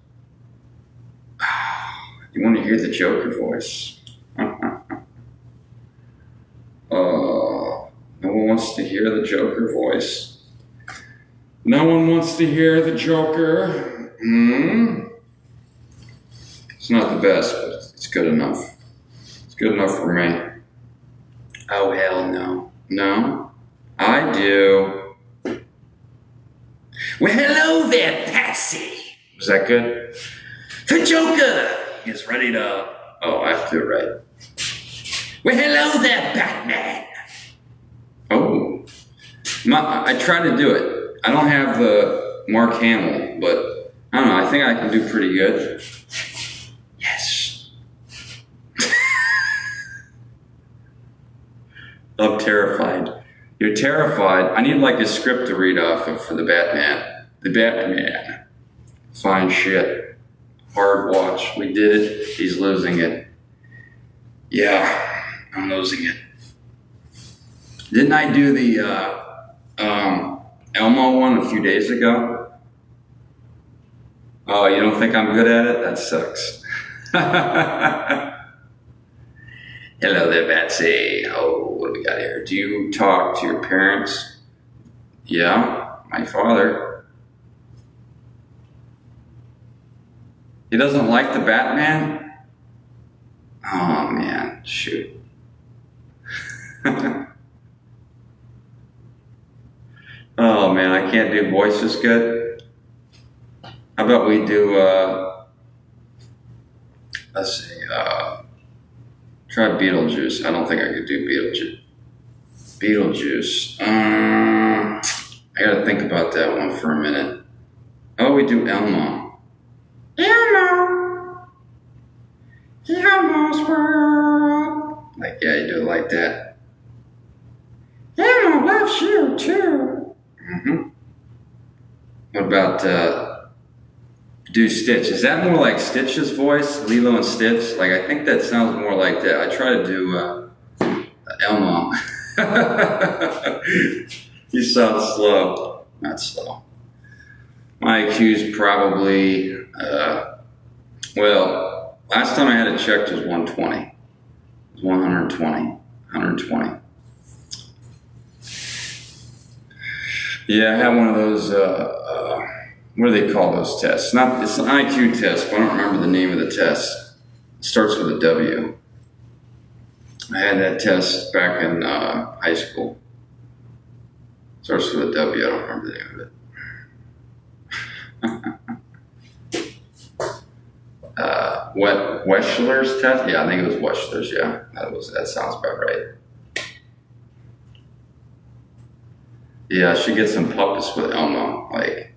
You want to hear the Joker voice? No one wants to hear the Joker voice. No one wants to hear the Joker. It's not the best, but it's good enough. It's good enough for me. Oh, hell no. No? I do. Well, hello there, Patsy. Was that good? The Joker is ready to... Oh, I have to do it right. Well, hello there, Batman. Oh. I try to do it. I don't have the Mark Hamill, but I don't know. I think I can do pretty good. Yes. I'm terrified. You're terrified. I need like a script to read off of for the Batman. The Batman. Fine shit. Hard watch. We did it. He's losing it. Yeah, I'm losing it. Didn't I do the Elmo one a few days ago? Oh, you don't think I'm good at it? That sucks. Hello there, Betsy. Oh, what do we got here? Do you talk to your parents? Yeah, my father. He doesn't like the Batman? Oh, man, shoot. Oh, man, I can't do voices good. How about we do, let's see, try Beetlejuice. I don't think I could do Beetlejuice. I gotta think about that one for a minute. Oh, we do Elmo. Elmo! Elmo's world. Like, yeah, you do it like that. Elmo loves you, too. What about, do Stitch? Is that more like Stitch's voice? Lilo and Stitch? Like, I think that sounds more like that. I try to do Elmo. You sound slow. Not slow. My IQ's probably, well, last time I had it checked was 120. It was 120. Yeah, I had one of those, what do they call those tests? It's an IQ test, but I don't remember the name of the test. It starts with a W. I had that test back in high school. It starts with a W, I don't remember the name of it. Wechsler's test? Yeah, I think it was Wechsler's, yeah. That sounds about right. Yeah, I should get some puppets with Elmo. Like,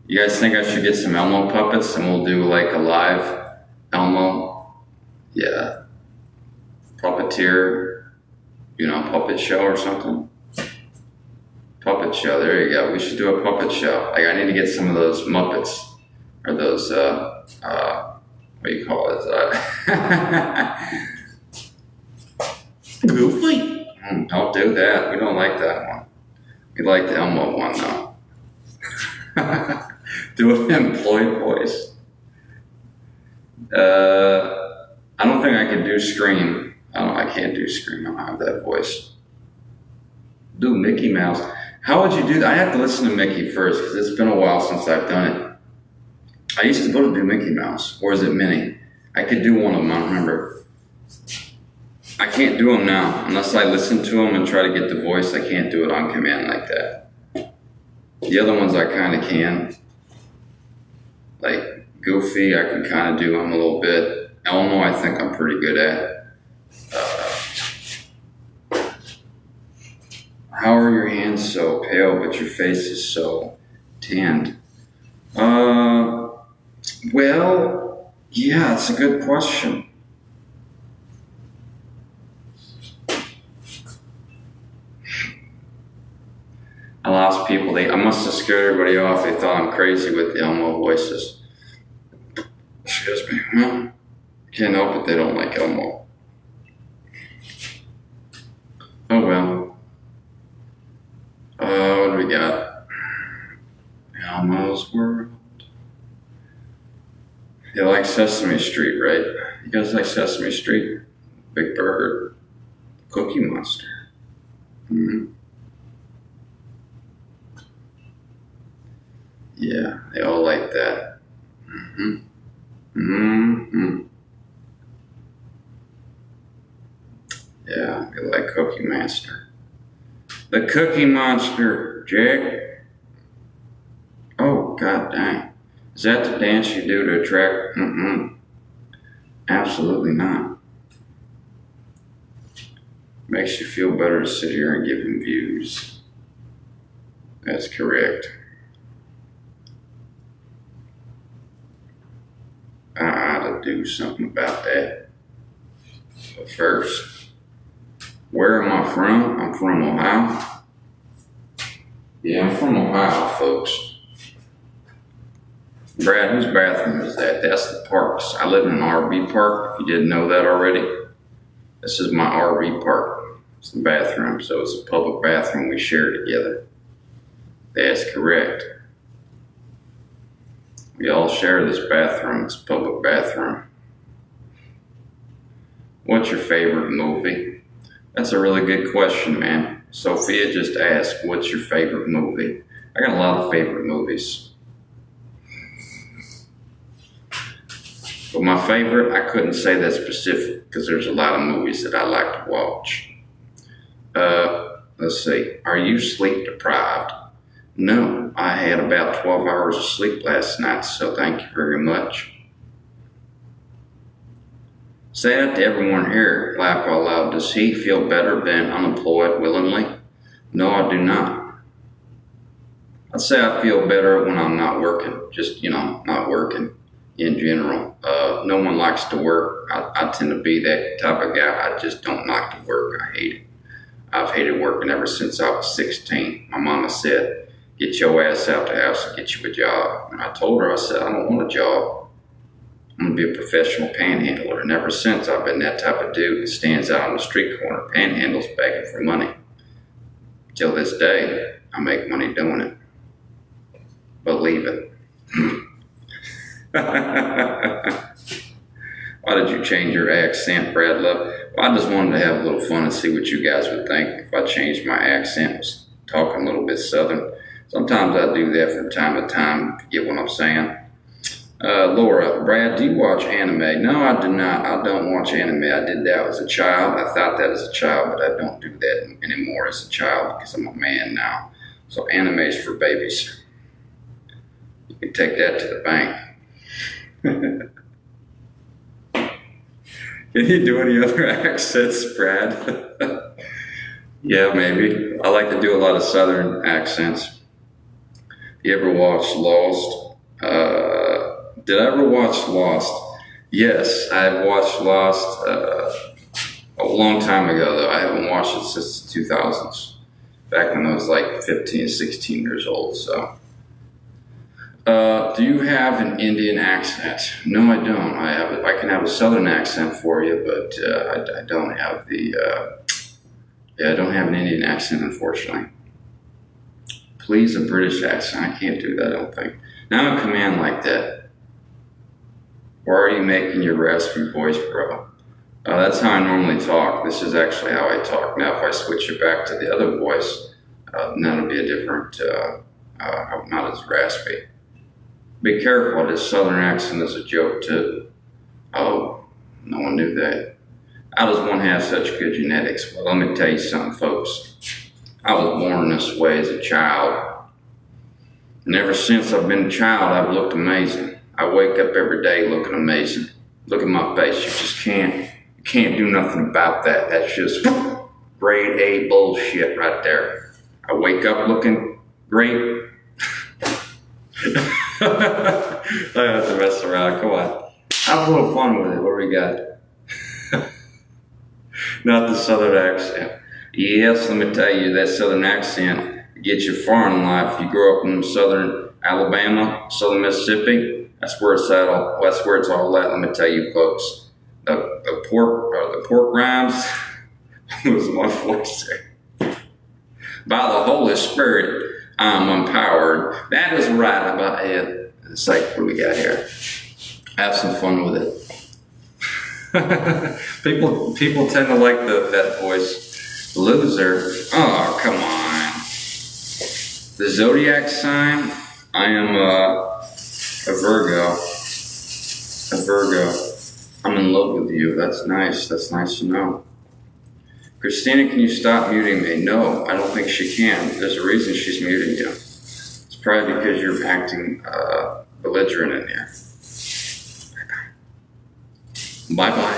you guys think I should get some Elmo puppets and we'll do like a live Elmo? Yeah. Puppeteer, puppet show or something. Puppet show, there you go. We should do a puppet show. Like, I need to get some of those Muppets. Or those, what do you call it? Goofy. Don't do that. We don't like that one. We like the Elmo one, though. Do an employed voice. I don't think I could do Scream. I can't do Scream. I don't have that voice. Do Mickey Mouse. How would you do that? I have to listen to Mickey first because it's been a while since I've done it. I used to go to do Mickey Mouse, or is it Minnie? I could do one of them, I don't remember. I can't do them now. Unless I listen to them and try to get the voice, I can't do it on command like that. The other ones I kind of can. Like Goofy, I can kind of do them a little bit. Elmo, I think I'm pretty good at. How are your hands so pale, but your face is so tanned? Well, yeah, it's a good question. I lost people. I must have scared everybody off. They thought I'm crazy with the Elmo voices. Excuse me. Well, can't help it. They don't like Elmo. Oh well. What do we got? Elmo's World. You like Sesame Street, right? You guys like Sesame Street? Big Bird. Cookie Monster. Yeah, they all like that. Yeah, they like Cookie Monster. The Cookie Monster, Jack. Oh, god dang. Is that the dance you do to attract? Absolutely not. Makes you feel better to sit here and give him views. That's correct. I ought to do something about that. But first, where am I from? I'm from Ohio. Yeah, I'm from Ohio, folks. Brad, whose bathroom is that? That's the parks. I live in an RV park, if you didn't know that already. This is my RV park. It's the bathroom, so it's a public bathroom we share together. That's correct. We all share this bathroom. It's a public bathroom. What's your favorite movie? That's a really good question, man. Sophia just asked, what's your favorite movie? I got a lot of favorite movies. But my favorite, I couldn't say that specific because there's a lot of movies that I like to watch. Let's see. Are you sleep deprived? No, I had about 12 hours of sleep last night, so thank you very much. Say that to everyone here, laugh out loud. Does he feel better being unemployed willingly? No, I do not. I'd say I feel better when I'm not working, just, not working in general. No one likes to work. I tend to be that type of guy. I just don't like to work. I hate it. I've hated working ever since I was 16. My mama said, get your ass out the house and get you a job. And I told her, I said, I don't want a job. I'm going to be a professional panhandler. And ever since, I've been that type of dude that stands out on the street corner, panhandles, begging for money. Till this day, I make money doing it. Believe it. Why did you change your accent, Bradlove? Well, I just wanted to have a little fun and see what you guys would think if I changed my accent, was talking a little bit southern. Sometimes I do that from time to time, if you get what I'm saying. Laura, Brad, do you watch anime? No, I do not. I don't watch anime. I did that as a child. I thought that as a child, but I don't do that anymore as a child because I'm a man now. So anime is for babies. You can take that to the bank. Can you do any other accents, Brad? Yeah, maybe. I like to do a lot of southern accents. You ever watch Lost? Did I ever watch Lost? Yes, I've watched Lost a long time ago, though. I haven't watched it since the 2000s, back when I was like 15, 16 years old, so. Do you have an Indian accent? No, I don't. I can have a southern accent for you, but I don't have I don't have an Indian accent, unfortunately. Please, a British accent. I can't do that, I don't think. Now a command like that. Why are you making your raspy voice, bro? That's how I normally talk. This is actually how I talk. Now if I switch it back to the other voice, then it'll be a different, not as raspy. Be careful, this southern accent is a joke too. Oh, no one knew that. How does one have such good genetics? Well, let me tell you something, folks. I was born this way as a child. And ever since I've been a child, I've looked amazing. I wake up every day looking amazing. Look at my face, you just can't do nothing about that. That's just grade A bullshit right there. I wake up looking great. I have to mess around, come on. Have a little fun with it, what do we got? Not the southern accent. Yes, let me tell you, that southern accent gets you far in life. You grow up in southern Alabama, southern Mississippi, that's where it's at. That's where it's all at. Let me tell you, folks. The pork rinds was my voice there. By the Holy Spirit, I'm empowered. That is right about it. It's like, what do we got here? Have some fun with it. people tend to like that voice. Loser. Oh, come on. The zodiac sign. I am a Virgo. A Virgo. I'm in love with you. That's nice. That's nice to know. Christina, can you stop muting me? No, I don't think she can. There's a reason she's muting you. It's probably because you're acting belligerent in here. Bye-bye.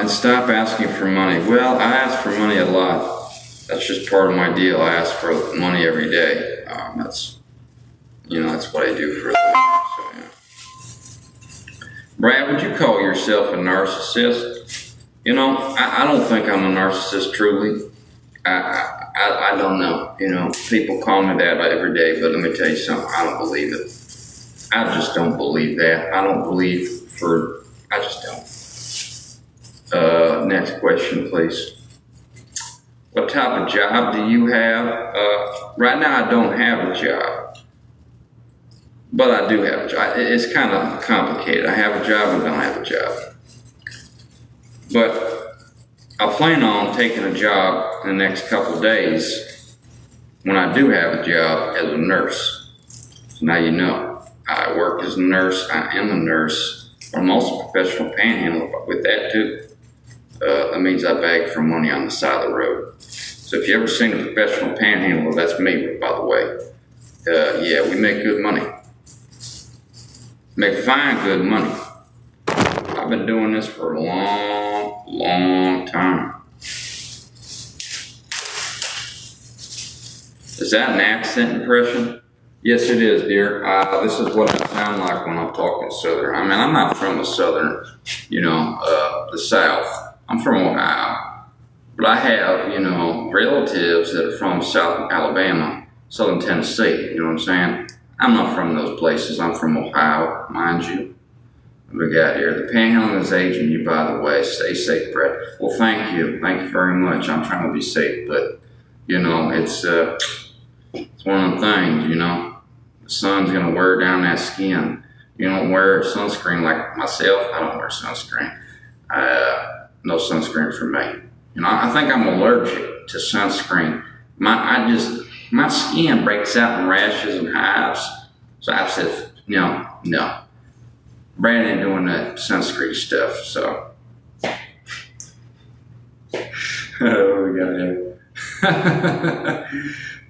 And stop asking for money. Well, I ask for money a lot. That's just part of my deal. I ask for money every day. That's what I do for a living. So, yeah. Brad, would you call yourself a narcissist? You know, I don't think I'm a narcissist truly. I don't know. You know, people call me that every day, but let me tell you something. I don't believe it. I just don't believe that. I just don't. Next question, please. What type of job do you have? Right now, I don't have a job. But I do have a job. It's kind of complicated. I have a job and don't have a job. But I plan on taking a job in the next couple of days when I do have a job as a nurse. So now you know. I work as a nurse. I am a nurse. I'm also a professional panhandler with that too. That means I beg for money on the side of the road. So if you ever seen a professional panhandler, that's me, by the way. Yeah, we make good money. Make fine, good money. I've been doing this for a long time. Is that an accent impression? Yes, it is, dear. This is what I sound like when I'm talking Southern. I mean, I'm not from the Southern, the South. I'm from Ohio. But I have, relatives that are from South Alabama, Southern Tennessee, you know what I'm saying? I'm not from those places. I'm from Ohio, mind you. What we got here? The panhandling is aging you, by the way. Stay safe, Brett. Well, thank you. Thank you very much. I'm trying to be safe, but, it's one of them things, The sun's going to wear down that skin. You don't wear sunscreen like myself. I don't wear sunscreen. No sunscreen for me. I think I'm allergic to sunscreen. My skin breaks out in rashes and hives. So I've said, no. Brad ain't doing that sunscreen stuff, so. What we got here?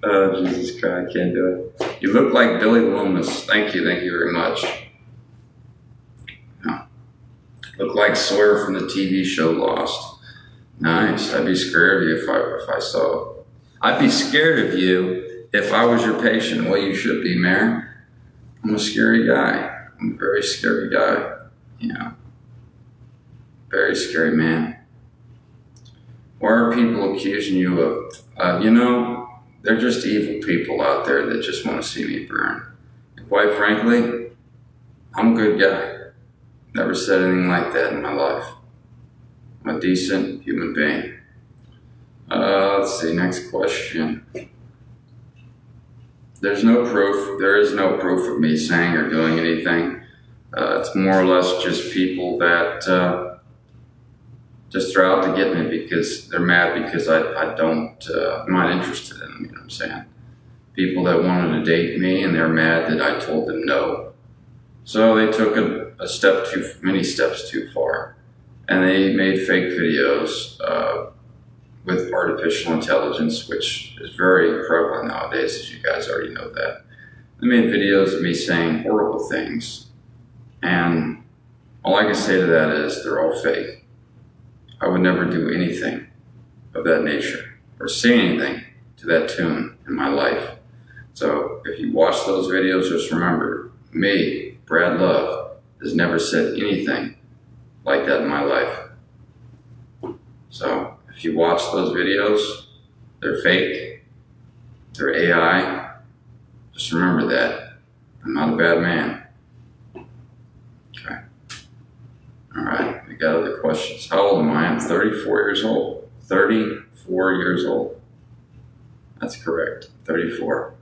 Oh, Jesus Christ, I can't do it. You look like Billy Loomis. Thank you very much. No. Look like Sawyer from the TV show Lost. Nice. I'd be scared of you if I saw it. I'd be scared of you if I was your patient. Well, you should be, Mary. I'm a scary guy. I'm a very scary guy. Very scary man. Why are people accusing you of, they're just evil people out there that just want to see me burn. And quite frankly, I'm a good guy. Never said anything like that in my life. I'm a decent human being. Let's see, next question. there's no proof. There is no proof of me saying or doing anything. It's more or less just people that just throw out to get me because they're mad because I don't, I'm not interested in them, you know what I'm saying? People that wanted to date me and they're mad that I told them no. So they took many steps too far. And they made fake videos with artificial intelligence, which is very prevalent nowadays, as you guys already know that. They made videos of me saying horrible things. And all I can say to that is they're all fake. I would never do anything of that nature or say anything to that tune in my life. So if you watch those videos, just remember, me, Brad Love, has never said anything like that in my life. So if you watch those videos, they're fake, they're AI. Just remember that. I'm not a bad man. Okay. All right, we got other questions. How old am I? I'm 34 years old. 34 years old. That's correct, 34.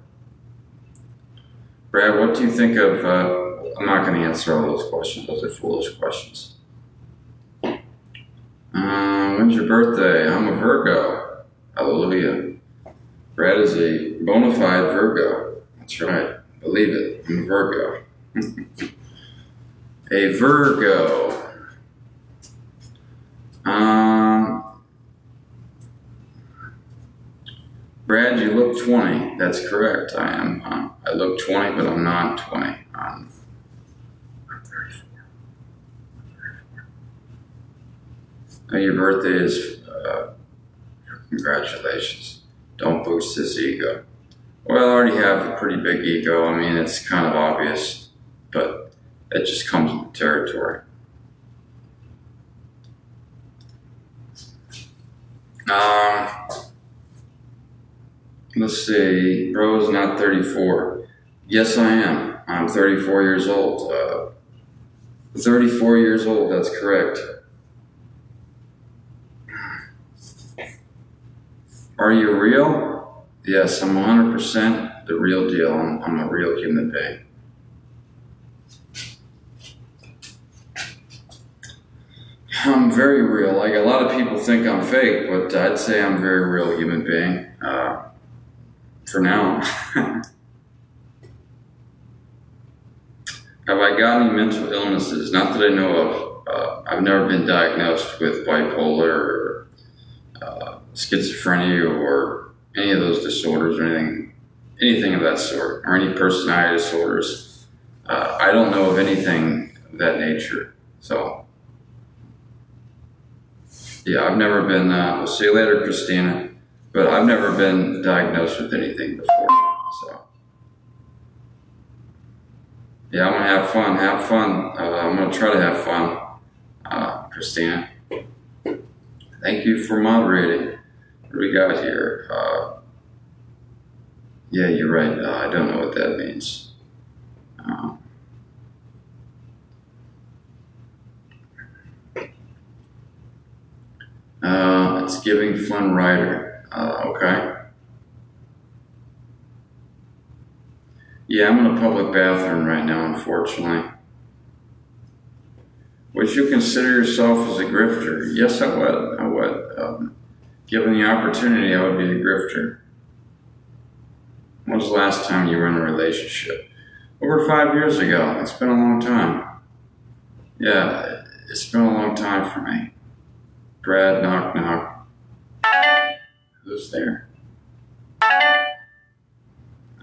Brad, what do you think of, I'm not going to answer all those questions. Those are foolish questions. When's your birthday? I'm a Virgo. Hallelujah. Brad is a bona fide Virgo. That's right. Believe it. I'm a Virgo. A Virgo. Brad, you look 20. That's correct. I am. I look 20, but I'm not 20. I'm 34. Now your birthday is, congratulations. Don't boost his ego. Well, I already have a pretty big ego. I mean, it's kind of obvious, but it just comes with the territory. Let's see, bro's not 34. Yes, I am. I'm 34 years old. 34 years old, that's correct. Are you real? Yes, I'm 100% the real deal. I'm a real human being. I'm very real. Like a lot of people think I'm fake, but I'd say I'm a very real human being. For now. Have I got any mental illnesses? Not that I know of. I've never been diagnosed with bipolar or schizophrenia or any of those disorders or anything of that sort, or any personality disorders. I don't know of anything of that nature. So, yeah, I've never been, we'll see you later, Christina. But I've never been diagnosed with anything before, so. Yeah, I'm gonna have fun, I'm gonna try to have fun, Christina. Thank you for moderating. What do we got here? Yeah, you're right, I don't know what that means. It's giving Flynn Rider. Okay. Yeah, I'm in a public bathroom right now, unfortunately. Would you consider yourself as a grifter? Yes, I would. I would. Given the opportunity, I would be a grifter. When was the last time you were in a relationship? Over 5 years ago. It's been a long time. Yeah, it's been a long time for me. Brad, knock, knock. Who's there? I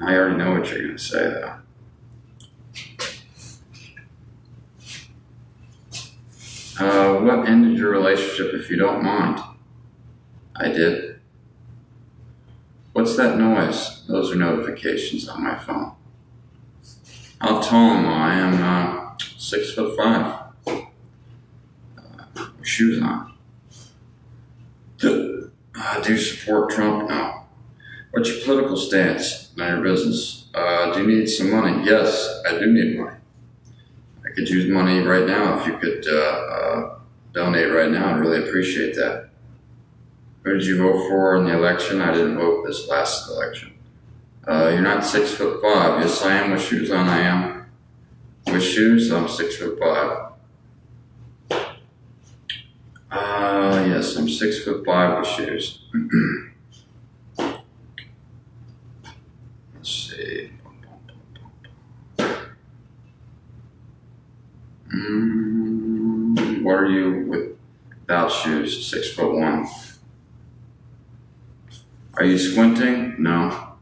already know what you're going to say, though. What ended your relationship, if you don't mind? I did. What's that noise? Those are notifications on my phone. How tall am I? I'm 6'5". Shoes on. Do you support Trump? No. What's your political stance? None of your business. Do you need some money? Yes, I do need money. I could use money right now. If you could donate right now, I'd really appreciate that. Who did you vote for in the election? I didn't vote this last election. You're not 6'5". Yes, I am. With shoes on, I am. With shoes, I'm 6'5". Yes, I'm 6'5" with shoes. Let's see. What are you without shoes? 6'1". Are you squinting? No.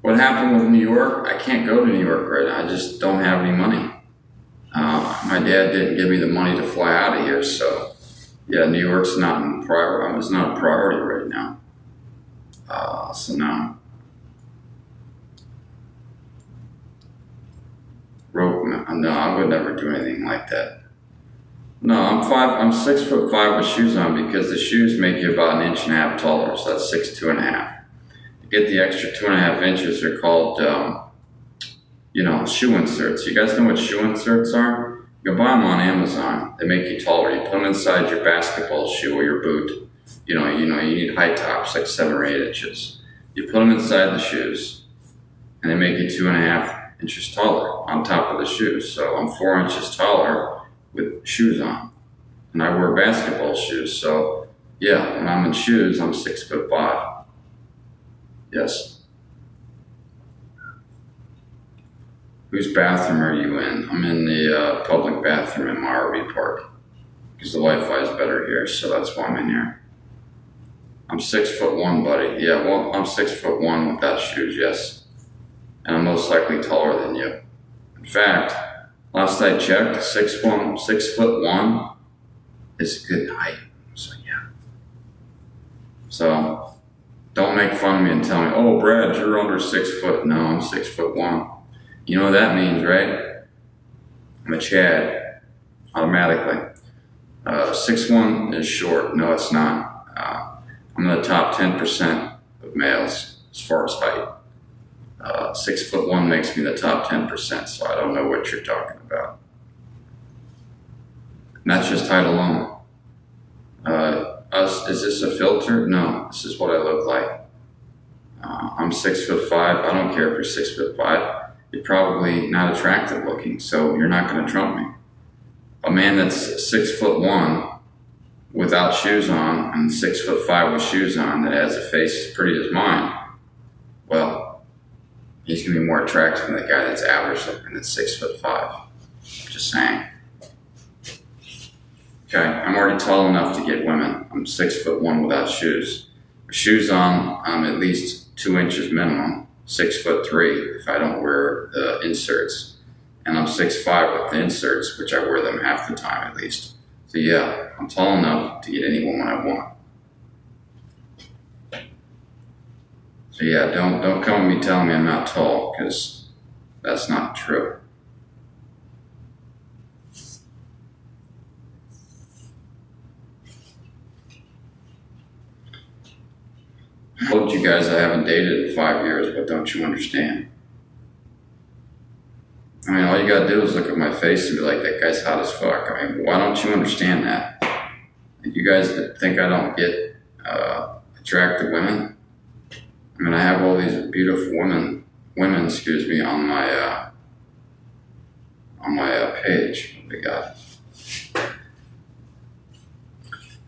What happened with New York? I can't go to New York right now. I just don't have any money. My dad didn't give me the money to fly out of here, so yeah, New York's not in it's not a priority right now. So no. No, I would never do anything like that. No, I'm 6'5" with shoes on because the shoes make you about 1.5 inches taller, so that's 6'2½". To get the extra 2.5 inches, they're called, shoe inserts. You guys know what shoe inserts are? You can buy them on Amazon. They make you taller. You put them inside your basketball shoe or your boot. You need high tops, like 7 or 8 inches. You put them inside the shoes, and they make you 2.5 inches taller on top of the shoes. So I'm 4 inches taller with shoes on, and I wear basketball shoes. So yeah, when I'm in shoes, I'm 6'5". Yes. Whose bathroom are you in? I'm in the public bathroom in my RV park because the Wi-Fi is better here, so that's why I'm in here. I'm 6'1", buddy. Yeah, well, I'm 6'1" without shoes, yes. And I'm most likely taller than you. In fact, last I checked, 6'1" is a good height. So yeah. So don't make fun of me and tell me, oh, Brad, you're under 6 foot. No, I'm 6'1". You know what that means, right? I'm a Chad, automatically. 6'1" is short. No, it's not. I'm in the top 10% of males as far as height. 6'1" makes me the top 10%, so I don't know what you're talking about. And that's just height alone. Is this a filter? No, this is what I look like. I'm 6'5". I don't care if you're 6'5". You're probably not attractive looking, so you're not going to trump me. A man that's 6'1" without shoes on and 6'5" with shoes on that has a face as pretty as mine, well, he's going to be more attractive than the guy that's average looking that's 6'5". Just saying. Okay, I'm already tall enough to get women. I'm 6'1" without shoes. With shoes on, I'm at least 2 inches minimum. 6'3" if I don't wear the inserts, and I'm 6'5" with the inserts, which I wear them half the time at least. So yeah, I'm tall enough to get any woman I want. So yeah, don't come with me telling me I'm not tall, because that's not true. I told you guys I haven't dated in 5 years, but don't you understand? I mean, all you gotta do is look at my face and be like, that guy's hot as fuck. I mean, why don't you understand that? You guys think I don't get attractive women? I mean, I have all these beautiful women, on my page. What we got?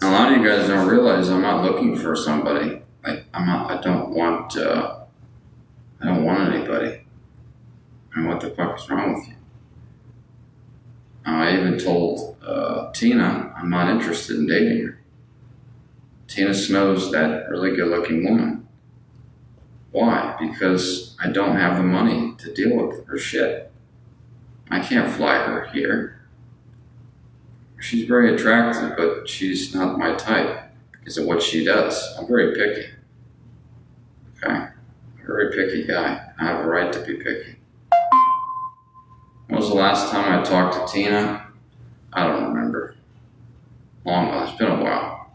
A lot of you guys don't realize I'm not looking for somebody. I don't want anybody. I mean, what the fuck is wrong with you? I even told Tina I'm not interested in dating her. Tina Snow's that really good-looking woman. Why? Because I don't have the money to deal with her shit. I can't fly her here. She's very attractive, but she's not my type because of what she does. I'm very picky. Okay? I'm a very picky guy. I have a right to be picky. When was the last time I talked to Tina? I don't remember. It's been a while.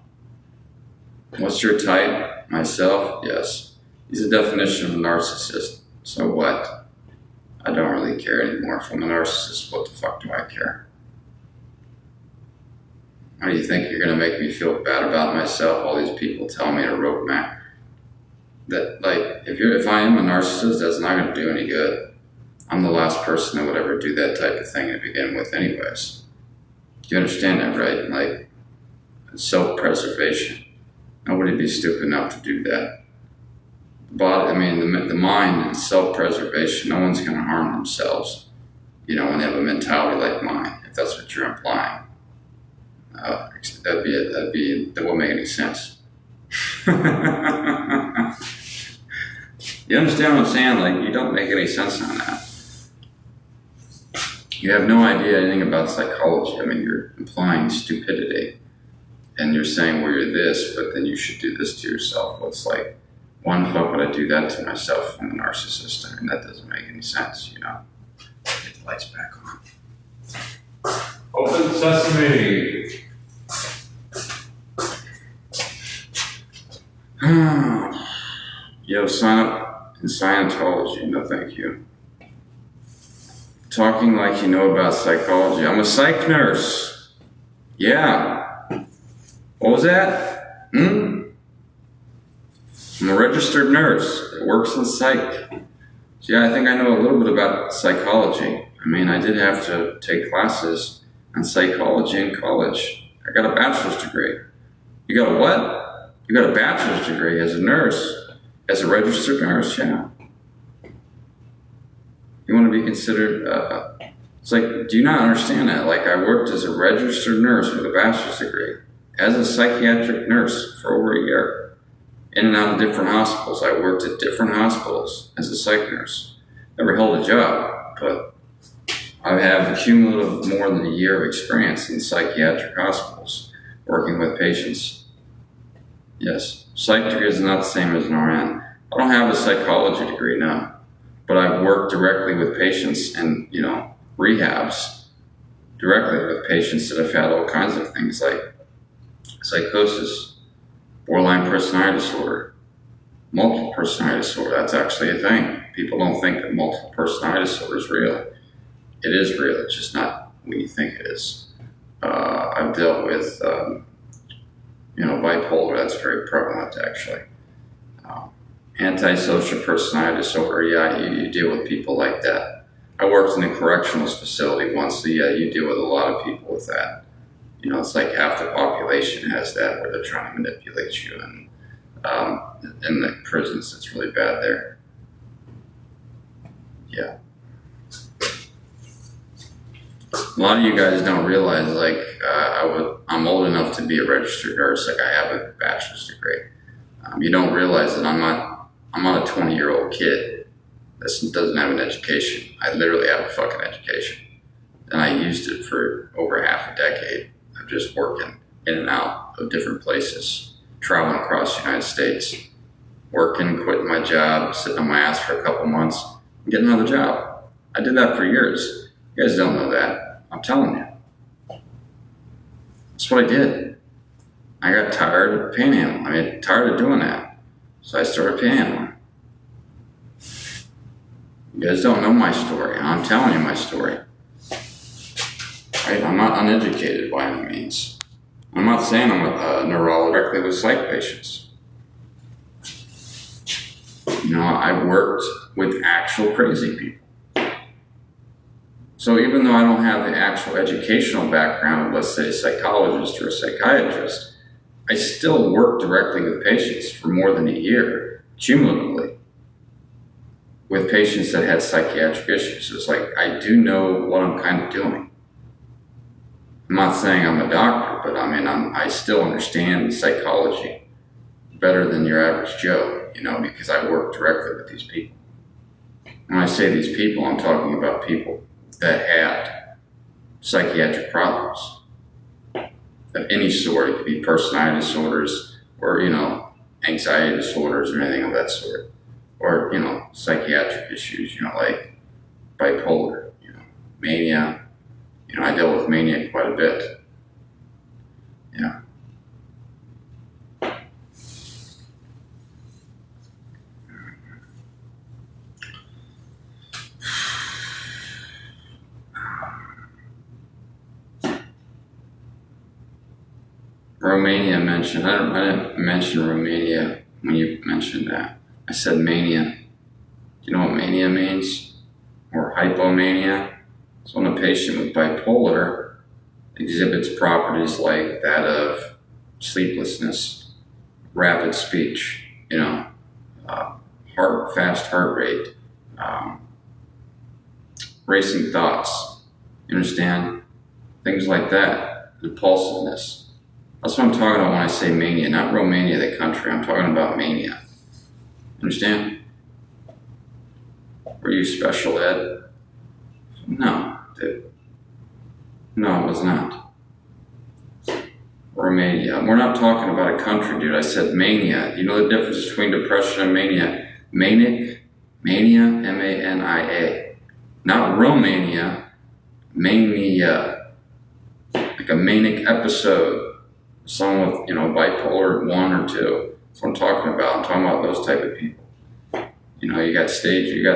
What's your type? Myself? Yes. He's a definition of a narcissist. So what? I don't really care anymore. If I'm a narcissist, what the fuck do I care? How do you think you're going to make me feel bad about myself? All these people tell me to rope map. that, like, if I am a narcissist, that's not going to do any good. I'm the last person that would ever do that type of thing to begin with anyways. You understand that, right? Like, self-preservation. Nobody'd be stupid enough to do that. But, I mean, the mind is self-preservation. No one's going to harm themselves, you know, when they have a mentality like mine, if that's what you're implying. That wouldn't make any sense. You understand what I'm saying? Like, you don't make any sense on that. You have no idea anything about psychology. I mean, you're implying stupidity. And you're saying, well, you're this, but then you should do this to yourself. Well, it's like, why the fuck would I do that to myself? I'm a narcissist. I mean, that doesn't make any sense, you know? Get the lights back on. Open sesame. Yo, sign up in Scientology. No, thank you. Talking like you know about psychology. I'm a psych nurse. Yeah. What was that? I'm a registered nurse that works in psych. So yeah, I think I know a little bit about psychology. I mean, I did have to take classes on psychology in college. I got a bachelor's degree. You got a what? You got a bachelor's degree as a nurse, as a registered nurse, yeah. You want to be considered, it's like, do you not understand that? Like, I worked as a registered nurse with a bachelor's degree, as a psychiatric nurse for over a year, in and out of different hospitals. I worked at different hospitals as a psych nurse. Never held a job, but I have a cumulative more than a year of experience in psychiatric hospitals, working with patients. Yes, psych degree is not the same as an RN. I don't have a psychology degree now, but I've worked directly with patients and, you know, rehabs, directly with patients that have had all kinds of things like psychosis, borderline personality disorder, multiple personality disorder. That's actually a thing. People don't think that multiple personality disorder is real. It is real, it's just not what you think it is. I've dealt with, you know, bipolar. That's very prevalent, actually. Antisocial personality disorder, yeah, you deal with people like that. I worked in a correctional facility once, so yeah, you deal with a lot of people with that. You know, it's like half the population has that, where they're trying to manipulate you, and in the prisons, it's really bad there. Yeah. A lot of you guys don't realize, like, I'm old enough to be a registered nurse. Like, I have a bachelor's degree. You don't realize that I'm not a 20-year-old kid that doesn't have an education. I literally have a fucking education. And I used it for over half a decade of just working in and out of different places, traveling across the United States, working, quitting my job, sitting on my ass for a couple months, and getting another job. I did that for years. You guys don't know that. I'm telling you. That's what I did. I got tired of panhandling. I mean, tired of doing that. So I started panhandling. You guys don't know my story. I'm telling you my story. Right? I'm not uneducated by any means. I'm not saying I'm a neurologist directly with psych patients. You know, I worked with actual crazy people. So even though I don't have the actual educational background of, let's say, a psychologist or a psychiatrist, I still work directly with patients for more than a year, cumulatively, with patients that had psychiatric issues. It's like, I do know what I'm kind of doing. I'm not saying I'm a doctor, but I mean, I still understand psychology better than your average Joe, you know, because I work directly with these people. When I say these people, I'm talking about people that had psychiatric problems of any sort. It could be personality disorders, or, you know, anxiety disorders, or anything of that sort, or, you know, psychiatric issues, you know, like bipolar, you know, mania. You know, I deal with mania quite a bit. Yeah. Romania mentioned. I didn't mention Romania when you mentioned that. I said mania. Do you know what mania means? Or hypomania? It's when a patient with bipolar exhibits properties like that of sleeplessness, rapid speech, fast heart rate, racing thoughts, you understand? Things like that, impulsiveness. That's what I'm talking about when I say mania, not Romania, the country. I'm talking about mania. Understand? Were you special ed? No, dude. No, it was not. Romania. We're not talking about a country, dude. I said mania. You know the difference between depression and mania? Mania, M-A-N-I-A. Not Romania, mania. Like a manic episode. Someone with, bipolar 1 or 2. That's what I'm talking about. I'm talking about those type of people. You got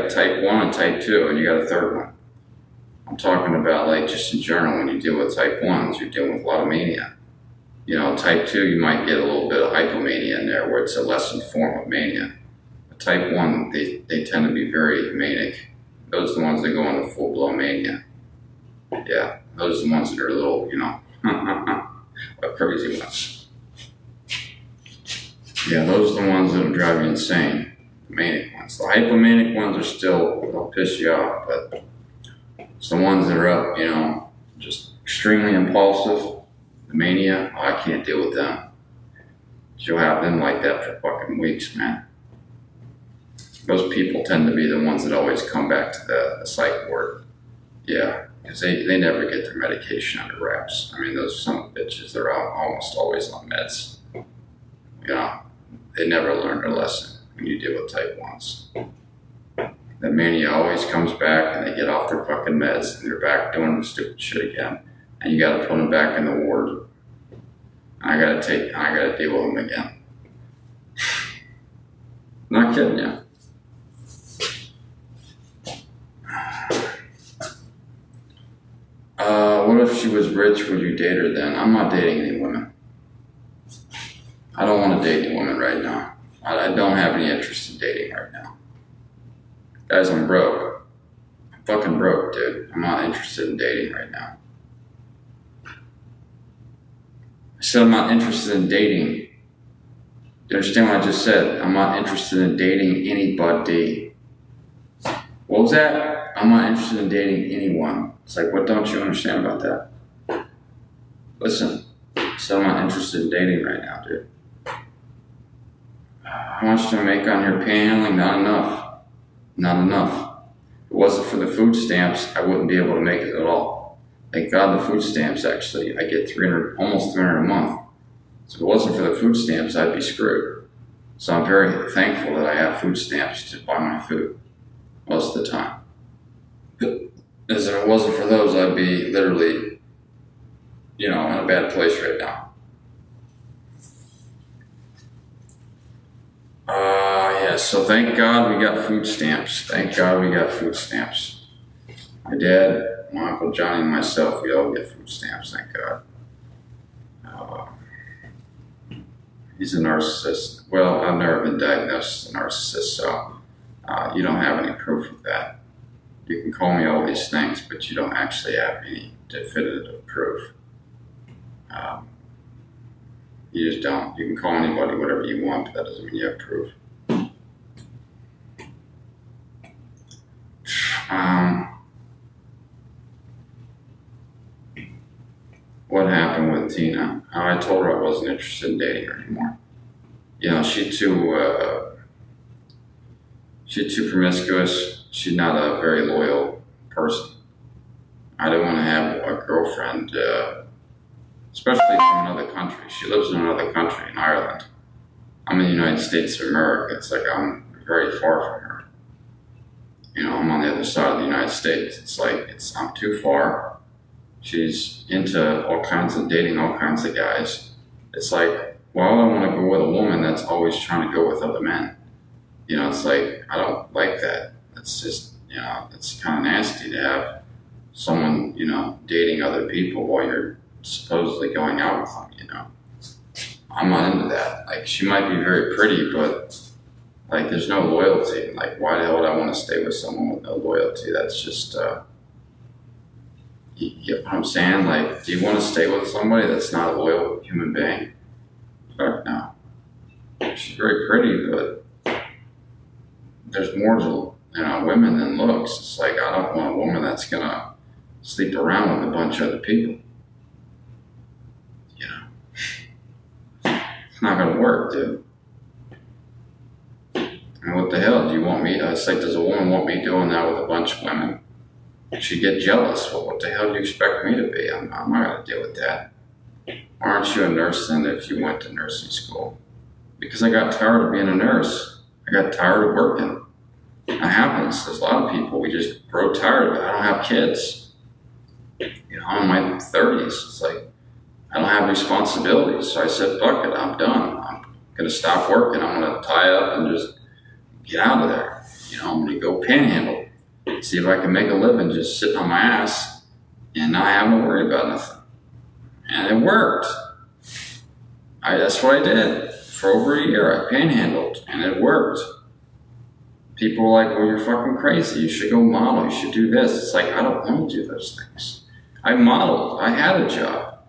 type 1 and type 2, and you got a third one. I'm talking about, like, just in general, when you deal with type 1s, you're dealing with a lot of mania. Type 2, you might get a little bit of hypomania in there, where it's a lessened form of mania. But type 1, they tend to be very manic. Those are the ones that go into full-blown mania. Yeah, those are the ones that are a little, crazy ones. Yeah, those are the ones that will drive you insane. The manic ones. The hypomanic ones are still, they'll piss you off, but it's the ones that are up, just extremely impulsive. The mania, I can't deal with them. You'll have them like that for fucking weeks, man. Those people tend to be the ones that always come back to the psych ward. Yeah, because they never get their medication under wraps. I mean, those son of bitches, they're almost always on meds. They never learn their lesson when you deal with type 1s. The mania always comes back and they get off their fucking meds and they're back doing the stupid shit again. And you gotta put them back in the ward. I gotta deal with them again. Not kidding you. What if she was rich? Would you date her then? I'm not dating any women. I don't want to date any women right now. I don't have any interest in dating right now. Guys, I'm broke. I'm fucking broke, dude. I'm not interested in dating right now. I said I'm not interested in dating. You understand what I just said? I'm not interested in dating anybody. What was that? I'm not interested in dating anyone. It's like, what don't you understand about that? Listen, I said I'm not interested in dating right now, dude. How much do I make on your panhandling? Not enough. Not enough. If it wasn't for the food stamps, I wouldn't be able to make it at all. Thank God the food stamps, actually. I get almost $300 a month. So if it wasn't for the food stamps, I'd be screwed. So I'm very thankful that I have food stamps to buy my food most of the time. As if it wasn't for those, I'd be literally, in a bad place right now. So thank God we got food stamps. Thank God we got food stamps. My dad, my Uncle Johnny, and myself, we all get food stamps, thank God. He's a narcissist. Well, I've never been diagnosed as a narcissist, so you don't have any proof of that. You can call me all these things, but you don't actually have any definitive proof. You just don't. You can call anybody whatever you want, but that doesn't mean you have proof. What happened with Tina? I told her I wasn't interested in dating her anymore. She's too promiscuous. She's not a very loyal person. I don't want to have a girlfriend, especially from another country. She lives in another country, in Ireland. I'm in the United States of America. It's like I'm very far from her. I'm on the other side of the United States. It's like I'm too far. She's into dating all kinds of guys. It's like, why would I want to go with a woman that's always trying to go with other men? It's like, I don't like that. It's just, it's kind of nasty to have someone, dating other people while you're supposedly going out with them, I'm not into that. Like, she might be very pretty, but Like, there's no loyalty. Like, why the hell would I want to stay with someone with no loyalty? That's just, you get what I'm saying? Like, do you want to stay with somebody that's not a loyal human being? Fuck no. She's very pretty, but there's more to, women than looks. It's like, I don't want a woman that's gonna sleep around with a bunch of other people. It's not gonna work, dude. And what the hell do you want me? It's like, does a woman want me doing that with a bunch of women? She'd get jealous. Well, what the hell do you expect me to be? I'm not gonna deal with that. Why aren't you a nurse then if you went to nursing school? Because I got tired of being a nurse. I got tired of working. That happens. There's a lot of people, we just grow tired of it. I don't have kids. I'm in my 30s. It's like, I don't have responsibilities. So I said, fuck it, I'm done. I'm gonna stop working. I'm gonna tie up and just get out of there. I'm gonna go panhandle. See if I can make a living just sitting on my ass and not having to worry about nothing. And it worked. That's what I did. For over a year, I panhandled, and it worked. People were like, well, you're fucking crazy. You should go model. You should do this. It's like, I don't want to do those things. I modeled. I had a job.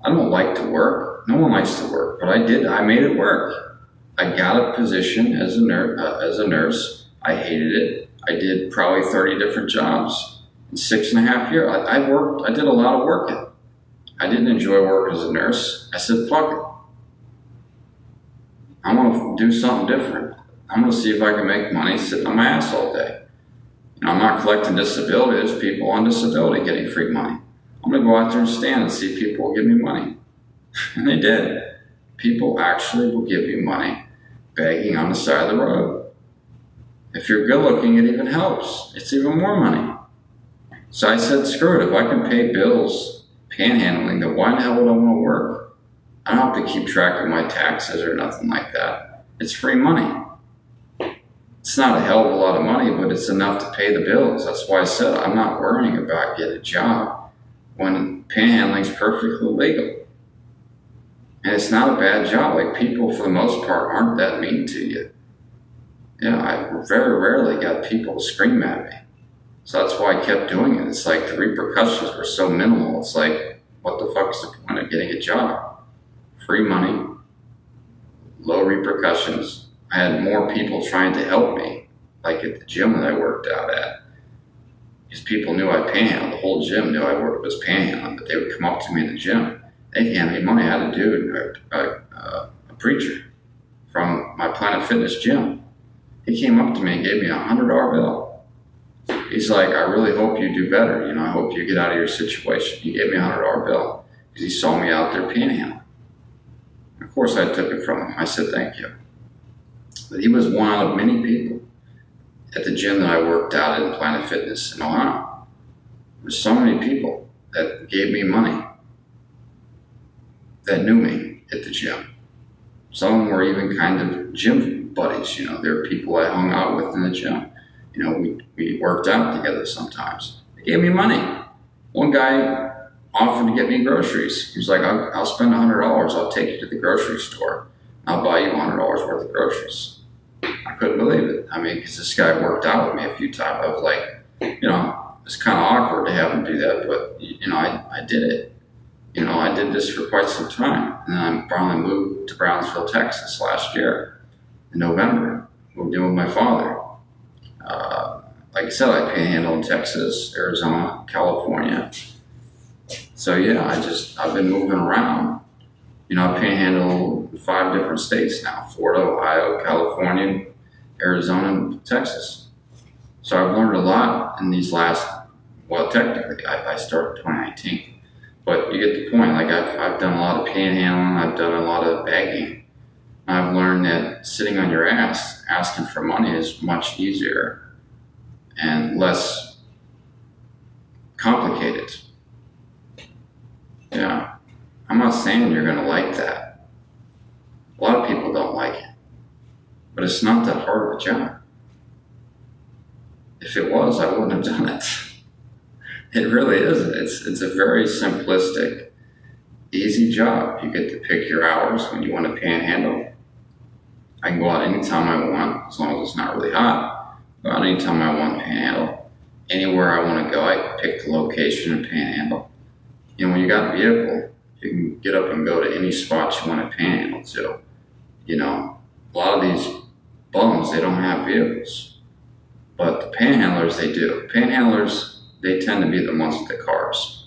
I don't like to work. No one likes to work, but I did. I made it work. I got a position as a nurse. I hated it. I did probably 30 different jobs in 6.5 years. I worked. I did a lot of working. I didn't enjoy work as a nurse. I said, fuck it. I want to do something different. I'm going to see if I can make money sitting on my ass all day. I'm not collecting disability. There's people on disability getting free money. I'm going to go out there and stand and see if people will give me money. And they did. People actually will give you money begging on the side of the road. If you're good looking, it even helps. It's even more money. So I said, screw it. If I can pay bills panhandling, then why the hell would I want to work? I don't have to keep track of my taxes or nothing like that. It's free money. It's not a hell of a lot of money, but it's enough to pay the bills. That's why I said I'm not worrying about getting a job when panhandling is perfectly legal. And it's not a bad job. Like, people, for the most part, aren't that mean to you. I very rarely got people to scream at me. So that's why I kept doing it. It's like the repercussions were so minimal. It's like, what the fuck is the point of getting a job? Free money, low repercussions. I had more people trying to help me, like at the gym that I worked out at. Because people knew I panhandled. The whole gym knew I was panhandling, but they would come up to me in the gym. They'd hand me money. I had a dude, a preacher from my Planet Fitness gym. He came up to me and gave me a $100 bill. He's like, I really hope you do better. I hope you get out of your situation. He gave me a $100 bill because he saw me out there panhandling. Of course, I took it from him. I said, thank you. But he was one out of many people at the gym that I worked out in Planet Fitness in Ohio. There's so many people that gave me money that knew me at the gym. Some of them were even kind of gym buddies. There were people I hung out with in the gym. We worked out together sometimes. They gave me money. One guy offered to get me groceries. He was like, I'll spend $100. I'll take you to the grocery store. I'll buy you $100 worth of groceries. I couldn't believe it. Because this guy worked out with me a few times. I was like, it's kind of awkward to have him do that, but, I did it. I did this for quite some time. And then I finally moved to Brownsville, Texas last year in November. Moved in with my father. Like I said, I panhandle in Texas, Arizona, California. So yeah, I've been moving around. I panhandle in 5 different states now: Florida, Ohio, California, Arizona, and Texas. So I've learned a lot in these technically I started 2019. But you get the point. Like, I've done a lot of panhandling, I've done a lot of begging. I've learned that sitting on your ass asking for money is much easier and less complicated. Yeah. I'm not saying you're gonna like that. A lot of people don't like it. But it's not that hard of a job. If it was, I wouldn't have done it. It really isn't. It's a very simplistic, easy job. You get to pick your hours when you want to panhandle. I can go out anytime I want, as long as it's not really hot. Go out anytime I want, panhandle. Anywhere I want to go, I can pick the location and panhandle. You know, when you got a vehicle, you can get up and go to any spot you want to panhandle to. You know, a lot of these bums, they don't have vehicles. But the panhandlers, they do. Panhandlers, they tend to be the ones with the cars.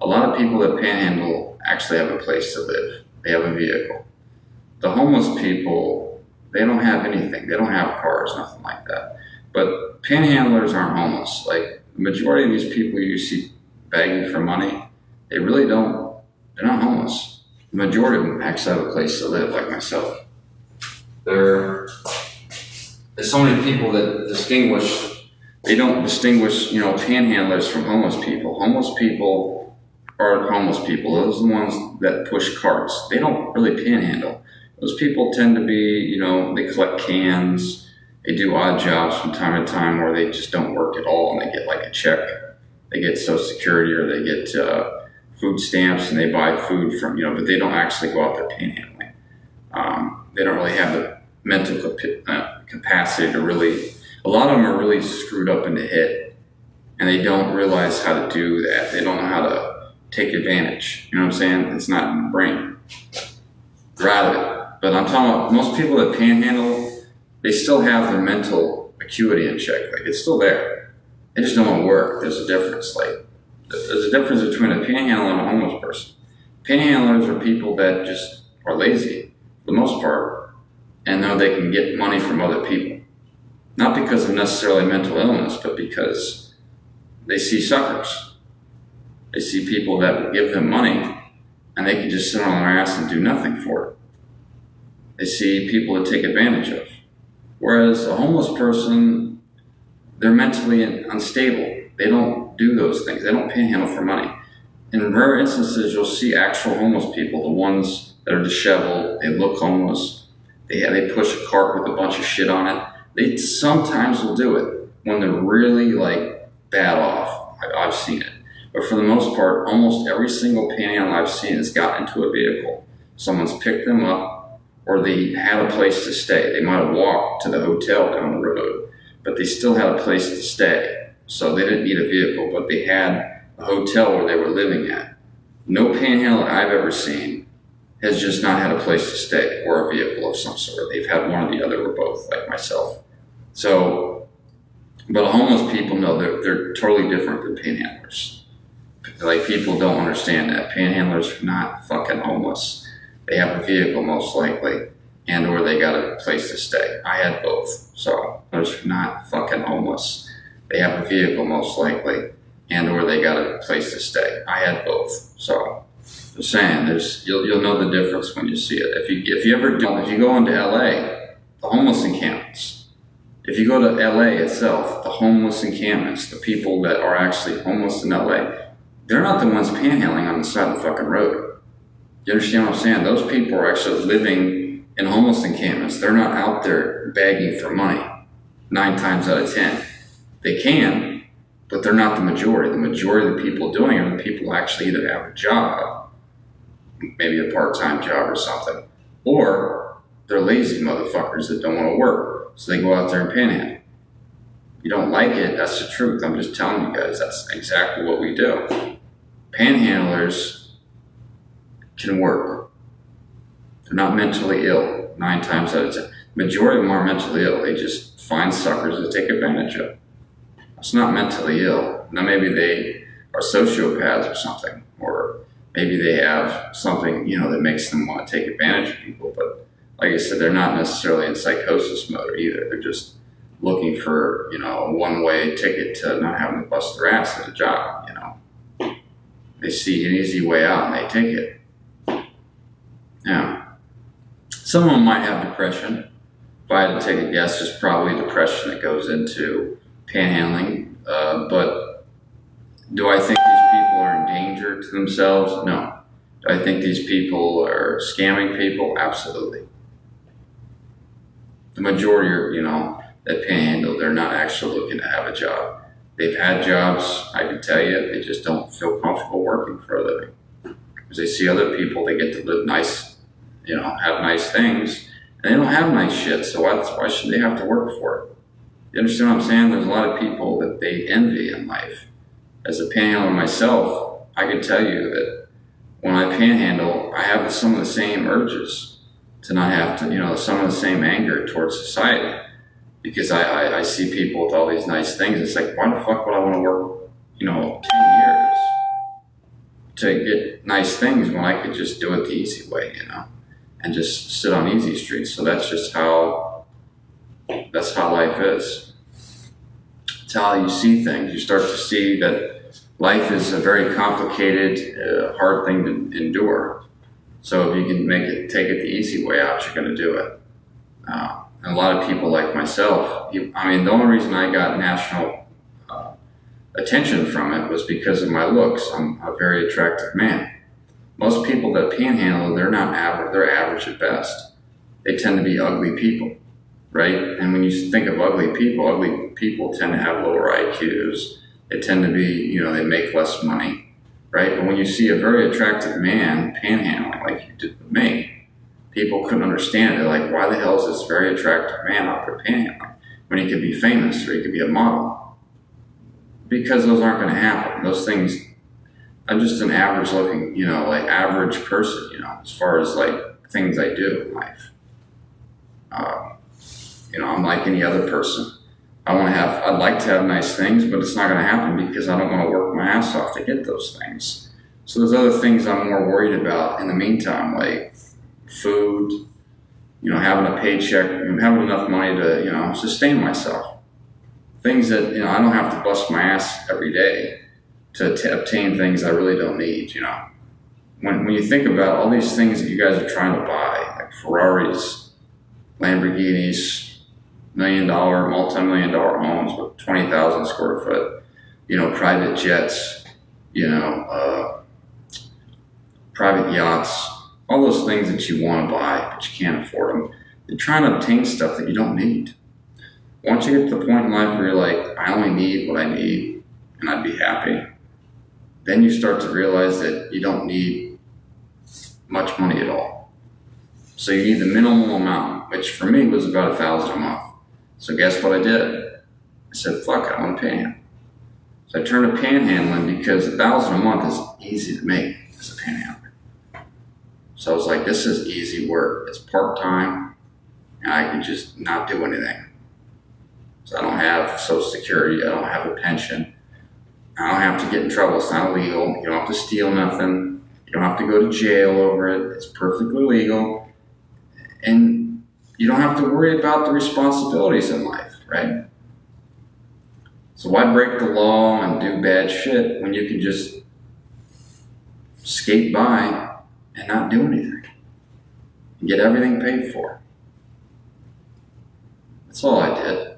A lot of people that panhandle actually have a place to live. They have a vehicle. The homeless people, they don't have anything. They don't have cars, nothing like that. But panhandlers aren't homeless. Like, the majority of these people you see begging for money, they really don't, they're not homeless. The majority of them actually have a place to live, like myself. There's so many people that they don't distinguish, you know, panhandlers from homeless people. Homeless people are homeless people. Those are the ones that push carts. They don't really panhandle. Those people tend to be, you know, they collect cans. They do odd jobs from time to time where they just don't work at all and they get like a check. They get Social Security or they get food stamps and they buy food from, you know, but they don't actually go out there panhandling. They don't really have the mental capacity to really, a lot of them are really screwed up in the head and they don't realize how to do that. They don't know how to take advantage. You know what I'm saying? It's not in the brain. They're out of it. But I'm talking about most people that panhandle, they still have their mental acuity in check. Like, it's still there. They just don't want to work. There's a difference. Like, there's a difference between a panhandler and a homeless person. Panhandlers are people that just are lazy, for the most part, and know they can get money from other people. Not because of necessarily mental illness, but because they see suckers. They see people that will give them money, and they can just sit on their ass and do nothing for it. They see people that take advantage of. Whereas a homeless person, they're mentally unstable. They don't do those things. They don't panhandle for money. In rare instances, you'll see actual homeless people, the ones that are disheveled, they look homeless, they push a cart with a bunch of shit on it. They sometimes will do it when they're really like bad off. I've seen it. But for the most part, almost every single panhandle I've seen has got into a vehicle. Someone's picked them up or they had a place to stay. They might have walked to the hotel down the road, but they still had a place to stay. So they didn't need a vehicle, but they had a hotel where they were living at. No panhandler I've ever seen has just not had a place to stay or a vehicle of some sort. They've had one or the other or both, like myself. So, but homeless people, no, they're totally different than panhandlers. Like, people don't understand that. Panhandlers are not fucking homeless. They have a vehicle most likely, and or they got a place to stay. I had both. So, those are not fucking homeless. They have a vehicle most likely, and or they got a place to stay. I had both. So, just saying, you'll know the difference when you see it. If you go into LA, the homeless encampments. If you go to LA itself, the homeless encampments, the people that are actually homeless in LA, they're not the ones panhandling on the side of the fucking road. You understand what I'm saying? Those people are actually living in homeless encampments. They're not out there begging for money 9 times out of 10. They can, but they're not the majority. The majority of the people doing it are the people who actually either have a job, maybe a part-time job or something, or they're lazy motherfuckers that don't want to work, so they go out there and panhandle. You don't like it, that's the truth. I'm just telling you guys, that's exactly what we do. Panhandlers can work. They're not mentally ill 9 times out of 10. Majority of them are mentally ill. They just find suckers to take advantage of. It's not mentally ill. Now maybe they are sociopaths or something, or maybe they have something, you know, that makes them want to take advantage of people. But like I said, they're not necessarily in psychosis mode either. They're just looking for, you know, a one-way ticket to not having to bust their ass at a job, you know. They see an easy way out and they take it. Yeah. Some of them might have depression. If I had to take a guess, there's probably depression that goes into panhandling. But do I think these people are in danger to themselves? No. Do I think these people are scamming people? Absolutely. The majority are, you know, that panhandle, they're not actually looking to have a job. They've had jobs, I can tell you, they just don't feel comfortable working for a living. Because they see other people, they get to live nice, you know, have nice things, And they don't have nice shit, so why should they have to work for it? You understand what I'm saying? There's a lot of people that they envy in life. As a panhandler myself, I can tell you that when I panhandle, I have some of the same urges to not have to, some of the same anger towards society. Because I see people with all these nice things. It's like, why the fuck would I want to work, 10 years to get nice things when I could just do it the easy way, and just sit on easy streets. So that's just how life is. It's how you see things. You start to see that life is a very complicated, hard thing to endure. So if you can take it the easy way out, you're going to do it. And a lot of people like myself, the only reason I got national attention from it was because of my looks. I'm a very attractive man. Most people that panhandle, they're not average, they're average at best. They tend to be ugly people, right? And when you think of ugly people tend to have lower IQs. They tend to be, they make less money, right? But when you see a very attractive man panhandling like you did with me, people couldn't understand it. They're like, why the hell is this very attractive man out there panhandling when he could be famous or he could be a model? Because those aren't going to happen. Those things, I'm just an average looking, average person, as far as things I do in life. I'm like any other person. I'd like to have nice things, but it's not going to happen because I don't want to work my ass off to get those things. So there's other things I'm more worried about in the meantime, like food, having a paycheck, having enough money to, sustain myself. Things that, I don't have to bust my ass every day to obtain things I really don't need, When you think about all these things that you guys are trying to buy, like Ferraris, Lamborghinis, multi-million-dollar homes with 20,000 square foot, private jets, private yachts, all those things that you want to buy, but you can't afford them. You're trying to obtain stuff that you don't need. Once you get to the point in life where you're like, I only need what I need and I'd be happy, then you start to realize that you don't need much money at all. So you need the minimal amount, which for me was about $1,000 a month. So guess what I did? I said, fuck it, I want to panhandle. So I turned to panhandling because $1,000 a month is easy to make as a panhandler. So I was like, this is easy work. It's part-time, and I can just not do anything. So I don't have Social Security. I don't have a pension. I don't have to get in trouble. It's not illegal. You don't have to steal nothing. You don't have to go to jail over it. It's perfectly legal. And you don't have to worry about the responsibilities in life, right? So why break the law and do bad shit when you can just skate by and not do anything and get everything paid for? That's all I did.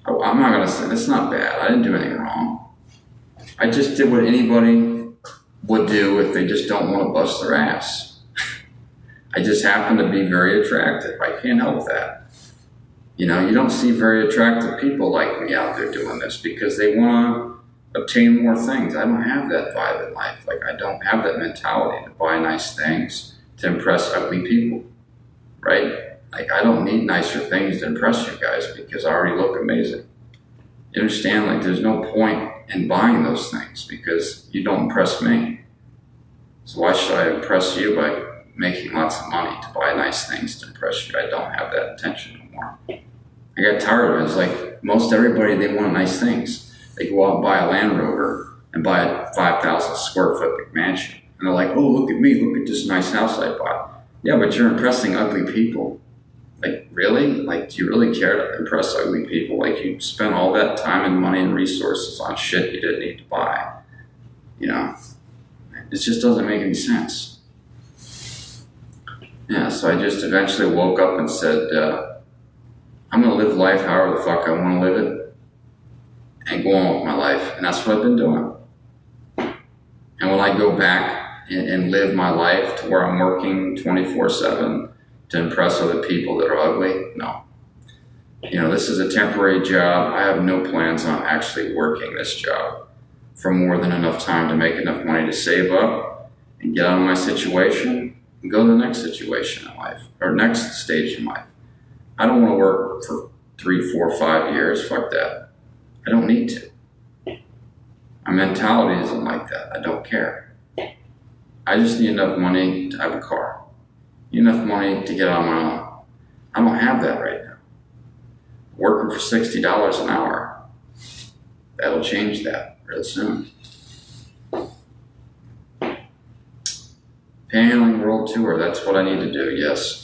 I'm not going to say, that's not bad. I didn't do anything wrong. I just did what anybody would do if they just don't want to bust their ass. I just happen to be very attractive. I can't help that. You don't see very attractive people like me out there doing this because they want to obtain more things. I don't have that vibe in life. I don't have that mentality to buy nice things to impress ugly people, right? I don't need nicer things to impress you guys because I already look amazing. You understand? There's no point in buying those things because you don't impress me. So why should I impress you by making lots of money to buy nice things to impress you? I don't have that intention anymore. I got tired of it. It's like most everybody, they want nice things. They go out and buy a Land Rover and buy a 5,000 square foot mansion. And they're like, oh, look at me. Look at this nice house I bought. Yeah, but you're impressing ugly people. Really? Do you really care to impress ugly people? You spent all that time and money and resources on shit you didn't need to buy. It just doesn't make any sense. Yeah, so I just eventually woke up and said, I'm going to live life however the fuck I want to live it and go on with my life. And that's what I've been doing. And will I go back and live my life to where I'm working 24/7 to impress other people that are ugly? No. This is a temporary job. I have no plans on actually working this job for more than enough time to make enough money to save up and get out of my situation and go to the next situation in life or next stage in life. I don't want to work for 3, 4, 5 years. Fuck that. I don't need to. My mentality isn't like that. I don't care. I just need enough money to have a car. Need enough money to get on my own. I don't have that right now. Working for $60 an hour. That'll change that real soon. Panhandling World Tour, that's what I need to do, yes.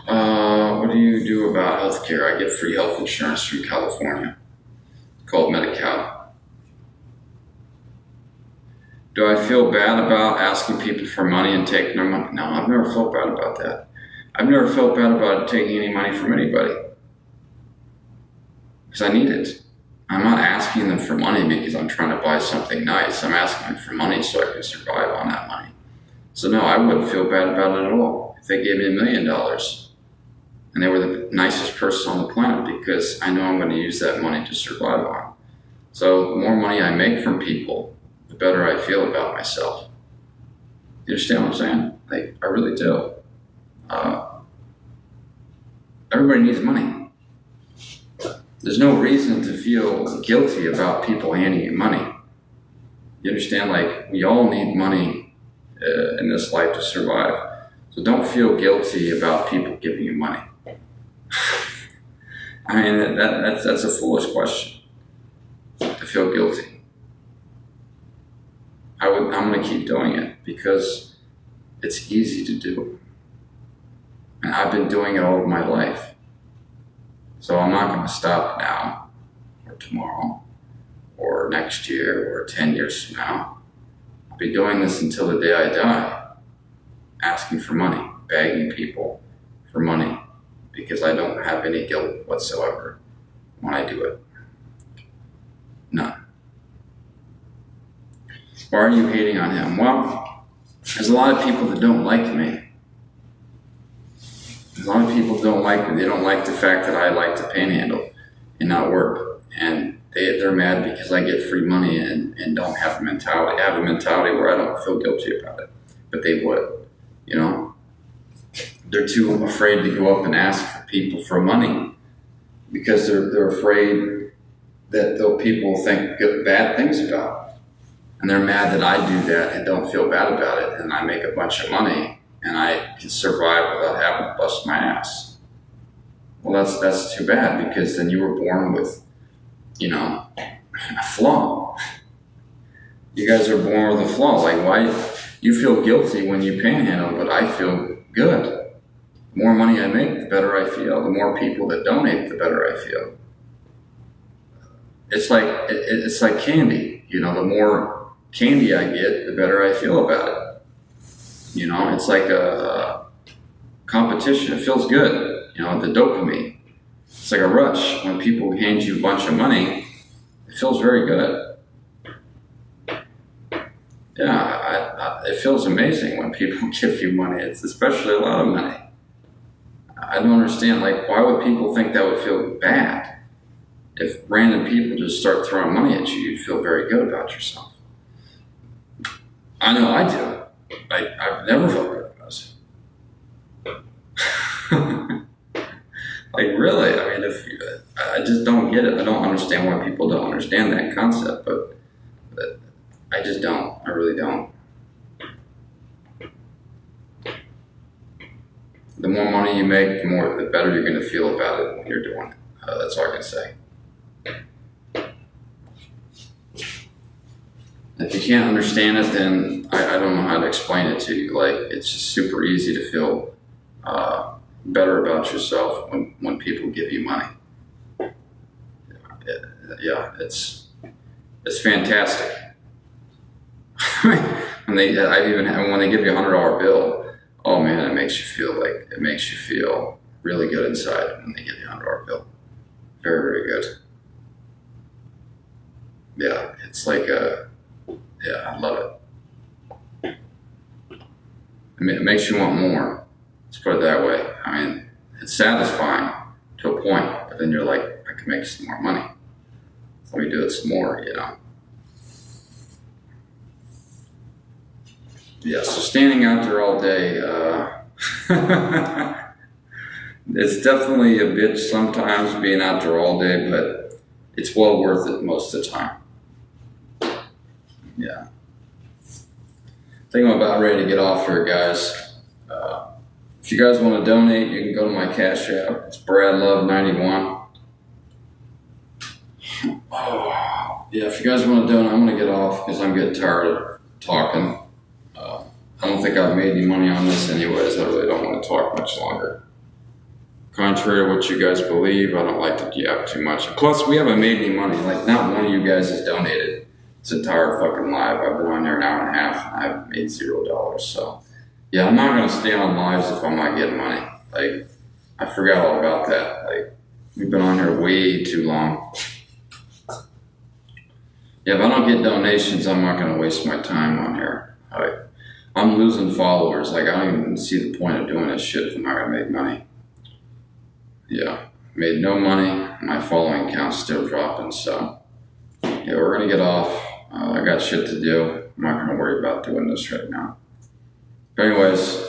What do you do about healthcare? I get free health insurance from California. It's called Medi-Cal. Do I feel bad about asking people for money and taking their money? No, I've never felt bad about that. I've never felt bad about taking any money from anybody. Because I need it. I'm not asking them for money because I'm trying to buy something nice. I'm asking them for money so I can survive on that money. So no, I wouldn't feel bad about it at all. If they gave me $1 million and they were the nicest person on the planet, because I know I'm going to use that money to survive on. So the more money I make from people, the better I feel about myself. You understand what I'm saying? Like, I really do. Everybody needs money. There's no reason to feel guilty about people handing you money. You understand? Like, we all need money in this life to survive. So don't feel guilty about people giving you money. I mean, that's a foolish question, to feel guilty. I'm going to keep doing it because it's easy to do. And I've been doing it all of my life. So I'm not going to stop now, or tomorrow, or next year, or 10 years from now. I'll be doing this until the day I die, asking for money, begging people for money, because I don't have any guilt whatsoever when I do it. None. Why are you hating on him? Well, there's a lot of people that don't like me. A lot of people don't like me. They don't like the fact that I like to panhandle and not work. And they're mad because I get free money and don't have a mentality. I have a mentality where I don't feel guilty about it. But they would, you know. They're too afraid to go up and ask for people for money because they're afraid that people will think bad things about them. And they're mad that I do that and don't feel bad about it. And I make a bunch of money and I can survive without having to bust my ass. Well, that's too bad, because then you were born with, you know, a flaw. You guys are born with a flaw. Like, why you feel guilty when you panhandle, but I feel good. The more money I make, the better I feel. The more people that donate, the better I feel. It's like candy. You know, the more candy I get, the better I feel about it. You know, it's like a competition. It feels good. You know, the dopamine. It's like a rush. When people hand you a bunch of money, it feels very good. Yeah, it feels amazing when people give you money. It's especially a lot of money. I don't understand, like, why would people think that would feel bad? If random people just start throwing money at you, you'd feel very good about yourself. I know I do. I've never felt good about it. Like, really, I mean, I just don't get it. I don't understand why people don't understand that concept, but I just don't. I really don't. The more money you make, the better you're going to feel about it when you're doing it. That's all I can say. If you can't understand it, then I don't know how to explain it to you. Like, it's just super easy to feel better about yourself when people give you money. Yeah, it's fantastic. when they give you a $100 bill, oh man, it makes you feel really good inside when they give you a $100 bill. Very, very good. Yeah, it's like yeah, I love it. I mean, it makes you want more. Let's put it that way. I mean, it's satisfying to a point, but then you're like, I can make some more money. Let me do it some more, you know. Yeah, so standing out there all day, it's definitely a bitch sometimes being out there all day, but it's well worth it most of the time. Yeah. I think I'm about ready to get off here, guys. If you guys want to donate, you can go to my Cash App. It's Bradlove911. Oh, yeah, if you guys want to donate, I'm going to get off because I'm getting tired of talking. I don't think I've made any money on this anyways. I really don't want to talk much longer. Contrary to what you guys believe, I don't like to yap too much. Plus, we haven't made any money. Like, not one of you guys has donated this entire fucking live. I've been on there an hour and a half, and I've made $0. So, yeah, I'm not going to stay on lives if I'm not getting money. Like, I forgot all about that. Like, we've been on here way too long. Yeah, if I don't get donations, I'm not going to waste my time on here. I'm losing followers. Like, I don't even see the point of doing this shit if I'm not going to make money. Yeah, made no money. My following count's still dropping, so yeah, we're gonna get off. I got shit to do. I'm not gonna worry about doing this right now. But anyways,